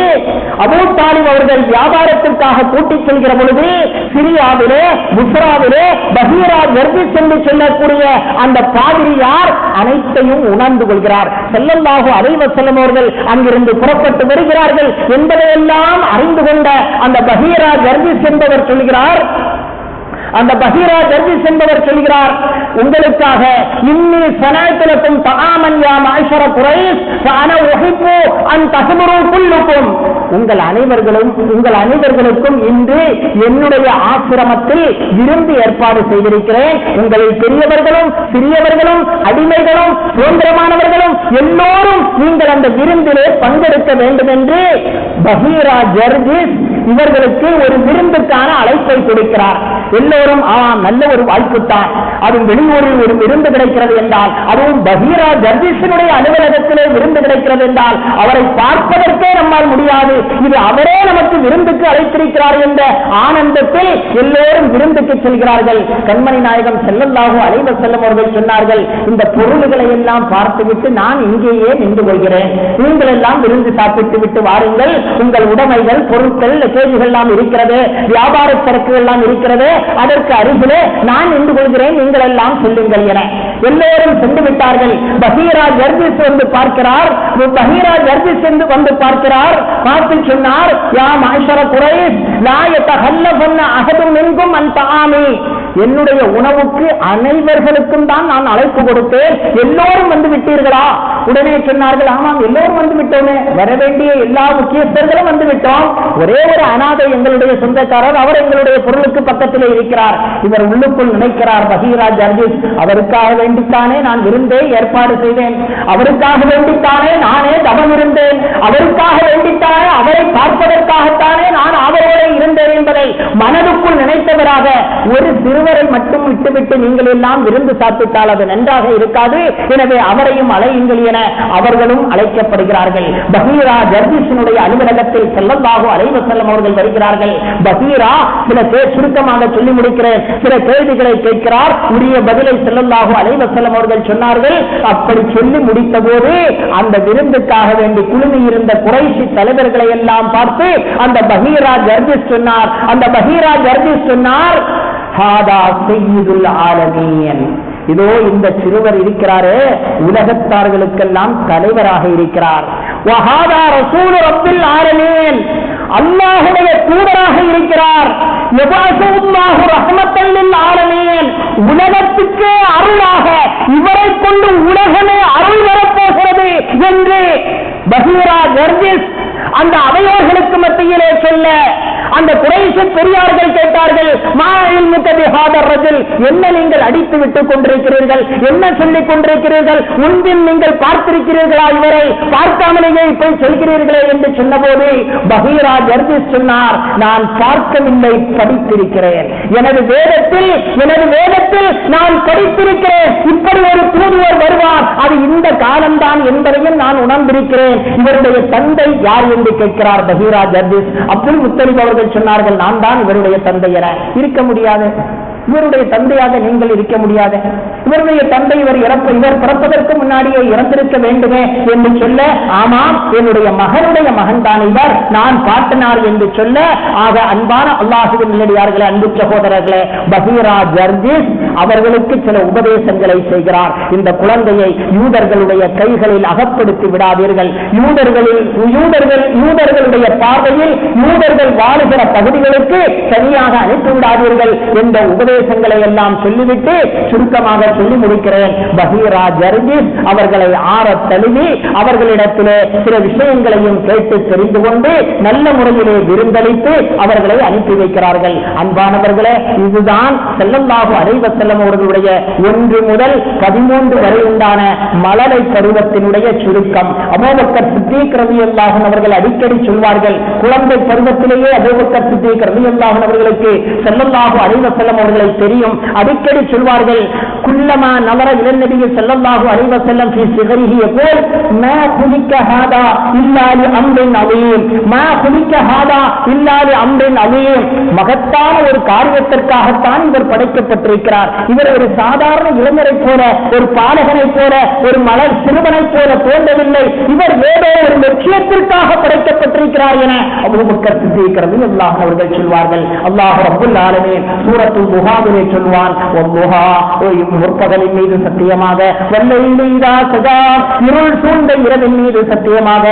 அபூ தாலிப் அவர்கள் வியாபாரத்திற்காக கூட்டிச் செல்கிற பொழுது சிரியாவிலே புஸ்ராவிலே பஹீரா ஜர்ஜிஸ் என்று சொல்லக்கூடிய அந்த பாதிரியார் அனைத்தையும் உணர்ந்து கொள்கிறார். ஸல்லல்லாஹு அலைஹி வஸல்லம் அவர்கள் அங்கிருந்து புறப்பட்டு வருகிறார்கள் என்பதையெல்லாம் அறிந்து கொண்ட அந்த பஹீரா ஜர்ஜிஸ் என்பவர் சொல்கிறார், அந்த பஹீரா ஜர்ஜிஸ் என்பவர் சொல்கிறார், உங்களுக்காக இன்னி சனஅத்துலக்கும் தஆமன் யா மஅஷர குரைஷ் ஃபஅனா உஹிப்பு அன் தஹ்முரு குல்லுக்கும், உங்கள் அனைவர்களுக்கும் இன்று என்னுடைய ஆசிரமத்தில் விருந்து ஏற்பாடு செய்திருக்கிறேன். உங்களில் பெரியவர்களும் சிறியவர்களும் அடிமைகளும் சுதந்திரமானவர்களும் எல்லோரும் நீங்கள் அந்த விருந்திலே பங்கெடுக்க வேண்டும் என்று பஹீரா ஜர்ஜிஸ் இவர்களுக்கு ஒரு விருந்துக்கான அழைப்பை கொடுக்கிறார். எல்லோரும் நல்ல ஒரு வாய்ப்புத்தான், அதுவும் வெளியூரில் ஒரு விருந்து கிடைக்கிறது என்றால், அதுவும் பஹீரா ஜர்ஜிஸினுடைய அலுவலகத்திலே விருந்து கிடைக்கிறது என்றால் அவரை பார்ப்பதற்கே நம்மால் முடியாது, இது அவரே நமக்கு விருந்துக்கு அழைத்திருக்கிறார் என்ற ஆனந்தத்தில் எல்லோரும் விருந்துக்கு செல்கிறார்கள். கண்மணி நாயகம் ஸல்லல்லாஹு அலைஹி வஸல்லம் அவர்கள் சொன்னார்கள், இந்த பொருள்களை எல்லாம் பார்த்துவிட்டு நான் இங்கேயே நின்று கொள்கிறேன், நீங்கள் எல்லாம் விருந்து சாப்பிட்டு விட்டு வாருங்கள், உங்கள் உடைமைகள் பொருட்கள் லக்கேஜுகள் எல்லாம் இருக்கிறது, வியாபார சரக்குகள் எல்லாம் இருக்கிறது, அதற்கு அருகிலே நான் நின்று கொள்கிறேன், நீங்கள் எல்லாம் செல்லுங்கள் என எல்லோரும் சென்று விட்டார்கள். பஹீரா ஜர்ஜிஸ் வந்து பார்க்கிறார், பஹீரா ஜர்ஜிஸ் வந்து பார்க்கிறார், பார்த்து சொன்னார், யா மஅஷர குரைஷ் லா யதஹல்லஃபன்ன அஹதும் மின்கும் அன் தஆமி, என்னுடைய உணவுக்கு அனைவர்களுக்கும் தான் நான் அழைப்பு கொடுத்தேன், எல்லோரும் வந்து விட்டீர்களா? உடனே சொன்னார்கள், ஆமாம் எல்லோரும் வந்து விட்டோமே, வர வேண்டிய எல்லா முக்கியஸ்தர்களும் வந்து விட்டோம், ஒரே ஒரு அனாதை எங்களுடைய சொந்தக்காரர், அவர் எங்களுடைய பொருளுக்கு பக்கத்திலே இருக்கிறார். இவர் உள்ளுக்குள் நினைக்கிறார், பஹீரா ஜர்ஜிஸ் அவருக்காக வேண்டித்தானே நான் விருந்தே ஏற்பாடு செய்தேன், அவருக்காக வேண்டித்தானே ஒரு சிறுவரை மட்டும் விட்டுவிட்டு நீங்கள் எல்லாம் விருந்து சாப்பிட்டால் அது நன்றாக இருக்காது, எனவே அவரையும் அழையுங்கள் என அவர்களும் அழைக்கப்படுகிறார்கள். பஹீரா ஜர்ஜிஸினுடைய அலுவலகத்தில் ஸல்லல்லாஹு அலைஹி வஸல்லம் அவர்கள் வருகிறார்கள். பஹீரா சில சுருக்கமாக சொல்லி முடிக்கிறேன், சில கேள்விகளை கேட்கிறார், உரிய பதிலை ஸல்லல்லாஹு அலைஹி வஸல்லம் அவர்கள் சொன்னார்கள். அப்படி சொல்லி முடித்த போது அந்த விருந்துக்காக வேண்டி குழுமி இருந்த குறைஷி தலைவர்களை எல்லாம் பார்த்து அந்த பஹீரா ஜர்ஜிஸ் சொன்னார், அந்த பஹீரா ஜர்ஜிஸ் சொன்னார், ஹாதா சய்யிதுல் ஆலமீன், இதோ இந்த சிறுவர் இருக்கிறாரே உலகத்தார்களுக்கெல்லாம் தலைவராக இருக்கிறார். வஹாதா ரசூல் ரப்பில் ஆலமீன், அல்லாஹ்வுடைய தூதராக இருக்கிறார். யபாசுல்லாஹு ரஹ்மத்தல் லில் ஆலமீன், உலகத்துக்கு அருளாக இவரை கொண்டு உலகமே அருள் வரப்போகிறது என்று பஹீரா ஜர்ஜிஸ் அந்த அவையோர்களுக்கு மத்தியிலே சொல்ல அந்த குறைஷி பெரியார்கள் கேட்டார்கள், என்ன நீங்கள் அடித்து விட்டுக் கொண்டிருக்கிறீர்கள், என்ன சொல்லிக் கொண்டிருக்கிறீர்கள், முன்பின் நீங்கள் பார்த்திருக்கிறீர்களா, இவரை பார்க்காமலேயே இப்படி சொல்கிறீர்களே என்று சொன்னபோது பஹீரா ஜர்ஜிஸ் சொன்னார், நான் பார்க்கவில்லை, படித்திருக்கிறேன். எனது வேதத்தில் நான் படித்திருக்கிறேன். இப்படி ஒரு தூதுவர் வருவார், அது இந்த காலம்தான் என்பதையும் நான் உணர்ந்திருக்கிறேன். இவருடைய தந்தை யார் என்று கேட்கிறார் பஹீரா ஜர்ஜிஸ். அப்துல் முத்தலிப் அவர்கள் சொன்னார்கள், நான் தான் இவருடைய தந்தை என. இருக்க முடியாது, இவருடைய தந்தையாக நீங்கள் இருக்க முடியாது, இவருடைய தந்தை இவர் பிறப்பதற்கு முன்னாடியே இறந்திருக்க வேண்டுமே என்று சொல்ல, ஆமாம் என்னுடைய மகனுடைய மகன் தான் இவர், நான் பாட்டனார் என்று சொல்ல, ஆக அன்பான அல்லாஹ்வின் நல்லடியார்களே, அன்பு சகோதரர்களே, பஹீரா ஜர்ஜிஸ் அவர்களுக்கு சில உபதேசங்களை செய்கிறார். இந்த குழந்தையை யூதர்களுடைய கைகளில் அகப்படுத்தி விடாதீர்கள், யூதர்களுடைய பார்வையில் யூதர்கள் வாழுகிற பகுதிகளுக்கு சரியாக அனுப்பி விடாதீர்கள் என்ற உபதேசங்களை எல்லாம் சொல்லிவிட்டு சுருக்கமாக சொல்லி முடிக்கிறேன். பஹீரா ஜர்ஜிஸ் அவர்களை ஆற தழுவி அவர்களிடத்திலே சில விஷயங்களையும் கேட்டு தெரிந்து கொண்டு நல்ல முறையிலே விருந்தளித்து அவர்களை அனுப்பி வைக்கிறார்கள். அன்பானவர்களே, இதுதான் ஸல்லல்லாஹு அலைஹி வஸல்லம் அவர்களுடைய 1 முதல் 13 வரை உண்டான மழலை பருவத்தினுடைய சுருக்கம். அபூபக்கர் சித்தீக் ரலியல்லாஹு அன்ஹு அவர்கள் அடிக்கடி சொல்வார்கள், குழந்தை பருவத்திலேயே அபூபக்கர் சித்தீக் ரலியல்லாஹு அன்ஹு அவர்களுக்கு ஸல்லல்லாஹு அலைஹி வஸல்லம் அவர்களை தெரியும். அடிக்கடி சொல்வார்கள், குல்லமா நவர இலன் நபி ஸல்லல்லாஹு அலைஹி வஸல்லம் ஃபீ சிகரிஹி யகூல் மா குலிக ஹாதா இல்லா லி அம்ரின் அலீம், மா குலிக ஹாதா இல்லா லி அம்ரின் அலீம், மகத்தான ஒரு காரியத்திற்காகத்தான் இவர் படைக்கப்பட்டிருக்கிறார். இவர் ஒரு சாதாரண இளைஞரை போல, ஒரு பாலகனை போல, ஒரு மலர் சிறுவனை போல தோன்றவில்லை, இவர் ஏதோ ஒரு லட்சியத்திற்காக படைக்கப்பட்டிருக்கிறார் என அபூபக்கர் சித்தீக் ரலியல்லாஹு அன்ஹு அவர்கள் சொல்வார்கள். அல்லாஹ் ரப்புல் ஆலமீன் சூரத்துல் துஹாவிலே சொல்வான், வல்லுஹா, முற்பகலின் மீது சத்தியமாக, வல்லைலி இதா சஜா, இருள் சூழ்ந்த இரவின் மீது சத்தியமாக,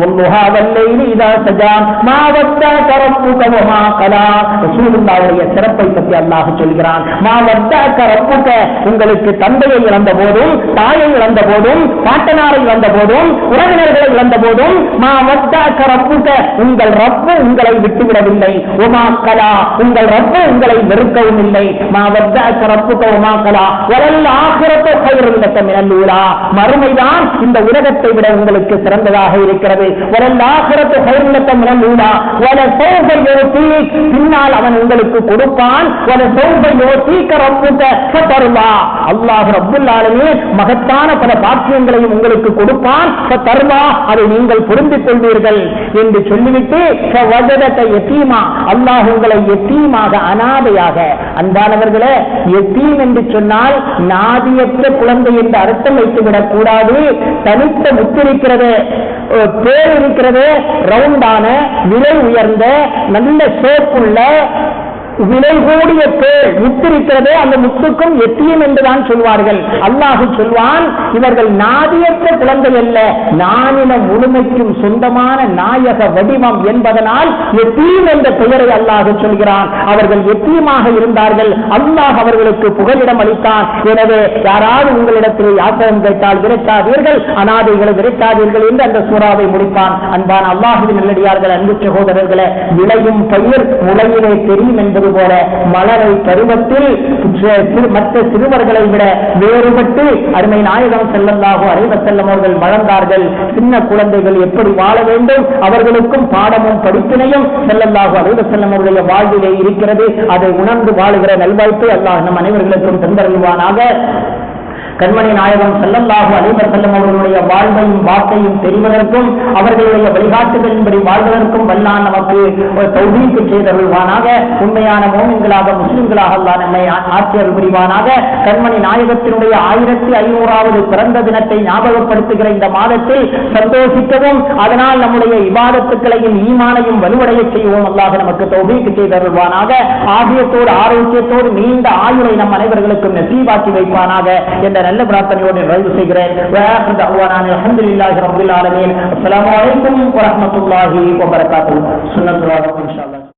வல்லுஹா வல்லைலி இதா சஜா மா வத்தக ரப்புக வமா கலா. ரசூலுல்லாஹ்வுடைய சிறப்பை பற்றி அல்லாஹ் சொல்கிறான். மா வத்தக ரப்புக, உங்களுக்கு தந்தையை இழந்த போதும், தாயை இழந்த போதும், பாட்டனாரை இழந்த போதும், உறவினர்களை இழந்த போதும், மா வத்தக ரப்புக, உங்கள் ரப்பு உங்களை விட்டுவிடவில்லை, வமா கலா, உங்கள் ரப்பு உங்களை வெறுக்கவும் இல்லை. மா வத்தக ரப்புக வமா கலா வலல் ஆகிரத்து கைருல் லக மினல் ஊலா, மறுமைதான் இந்த உலகத்தை விட உங்களுக்கு சிறந்ததாக இருக்கிறது. வலல் ஆகிரத்து கைருல் லக மினல் ஊலா வல சௌப யுதீக், பின்னால் அவன் உங்களுக்கு கொடுப்பான். வல சௌப யுதீக ரப்புக ஃபதர்லா, அல்லாஹ் ரப்புல் ஆலமீன் மகத்தான பல பாக்கியங்களையும் உங்களுக்கு கொடுப்பான். ஃபதர்லா, அதை நீங்கள் பொருந்திக் கொள்வீர்கள் என்று சொல்லிவிட்டு ஃபவஜதக யதீமா, அல்லாஹ் உங்களை யதீமாக, அனாதையாக. அன்பானவர்களே, யதீம் என்று சொன்னால் நாதியற்ற குழந்தை என்று அர்த்தம் வைத்துவிடக் கூடாது. தனித்த முத்திருக்கிறது, பேர் இருக்கிறது, ரவுண்டான, விலை உயர்ந்த, நல்ல சோப்புள்ள, விலை கூடிய பேர் முத்திருக்கிறதே, அந்த முத்துக்கும் எத்தியம் என்றுதான் சொல்வார்கள். அல்லாஹ் சொல்வான், இவர்கள் நாதியற்ற குழந்தை அல்ல, நானின முழுமைக்கும் சொந்தமான நாயக வடிவம் என்பதனால் எத்தீம் என்ற பெயரை அல்லாஹ் சொல்கிறான். அவர்கள் எத்தீமாக இருந்தார்கள், அல்லாஹ் அவர்களுக்கு புகலிடம் அளித்தான். எனவே யாராவது உங்களிடத்தில் யாத்திரம் கேட்டால் விரட்டாதீர்கள், அனாதைகளை விரட்டாதீர்கள் என்று அந்த சூறாவை முடிப்பான். அன்பான அல்லாஹுவின் நல்லடியார்கள், அன்பு சகோதரர்களே, விளையும் பயிர் முளையிலே தெரியும் என்பது என்பது போல மலரை பருவத்தில் மற்ற சிறுவர்களை விட வேறுபட்டு அருமை நாயகம் ஸல்லல்லாஹு அலைஹி வஸல்லம் அவர்கள் வளர்ந்தார்கள். சின்ன குழந்தைகள் எப்படி வாழ வேண்டும், அவர்களுக்கும் பாடமும் படிப்பினையும் ஸல்லல்லாஹு அலைஹி வஸல்லம் அவருடைய வாழ்விலே இருக்கிறது. அதை உணர்ந்து வாழுகிற நல்வாய்ப்பை அல்லாஹ் நம் அனைவர்களுக்கும் தந்தருள்வானாக. கண்மணி நாயகம் ஸல்லல்லாஹு அலைஹி வஸல்லம் அவர்களுடைய வாழ்வையும் வாக்கையும் தெரிவதற்கும் அவர்களுடைய வழிகாட்டுதலின்படி வாழ்வதற்கும் வல்லான் நமக்கு ஒரு தௌஃபீக் செய்தருள்வானாக. உண்மையான மோமின்களாக முஸ்லிம்களாக அல்லாஹ் நம்மை ஆட்சியர் புரிவானாக. கண்மணி நாயகத்தினுடைய 1500வது பிறந்த தினத்தை ஞாபகப்படுத்துகிற இந்த மாதத்தில் சந்தோஷிக்கவும் அதனால் நம்முடைய இபாதத்துக்களையும் ஈமானையும் வலுவடைய செய்வோம். அல்லாஹ் நமக்கு தௌஃபீக் செய்தருள்வானாக. ஆபியத்தோடு ஆரோக்கியத்தோடு நீண்ட ஆயுளை நம் அனைவர்களுக்கும் நசீபாக்கி வைப்பானாக என்ற நல்ல பிரார்த்தனையோடு நிறைவு செய்கிறேன். அல்ஹம்துலில்லாஹி ரப்பில் ஆலமீன். அஸ்ஸலாமு அலைக்கும் வரஹ்மத்துல்லாஹி வபரகாத்துஹு. சுன்னத்துல்லாஹி இன்ஷாஅல்லாஹ்.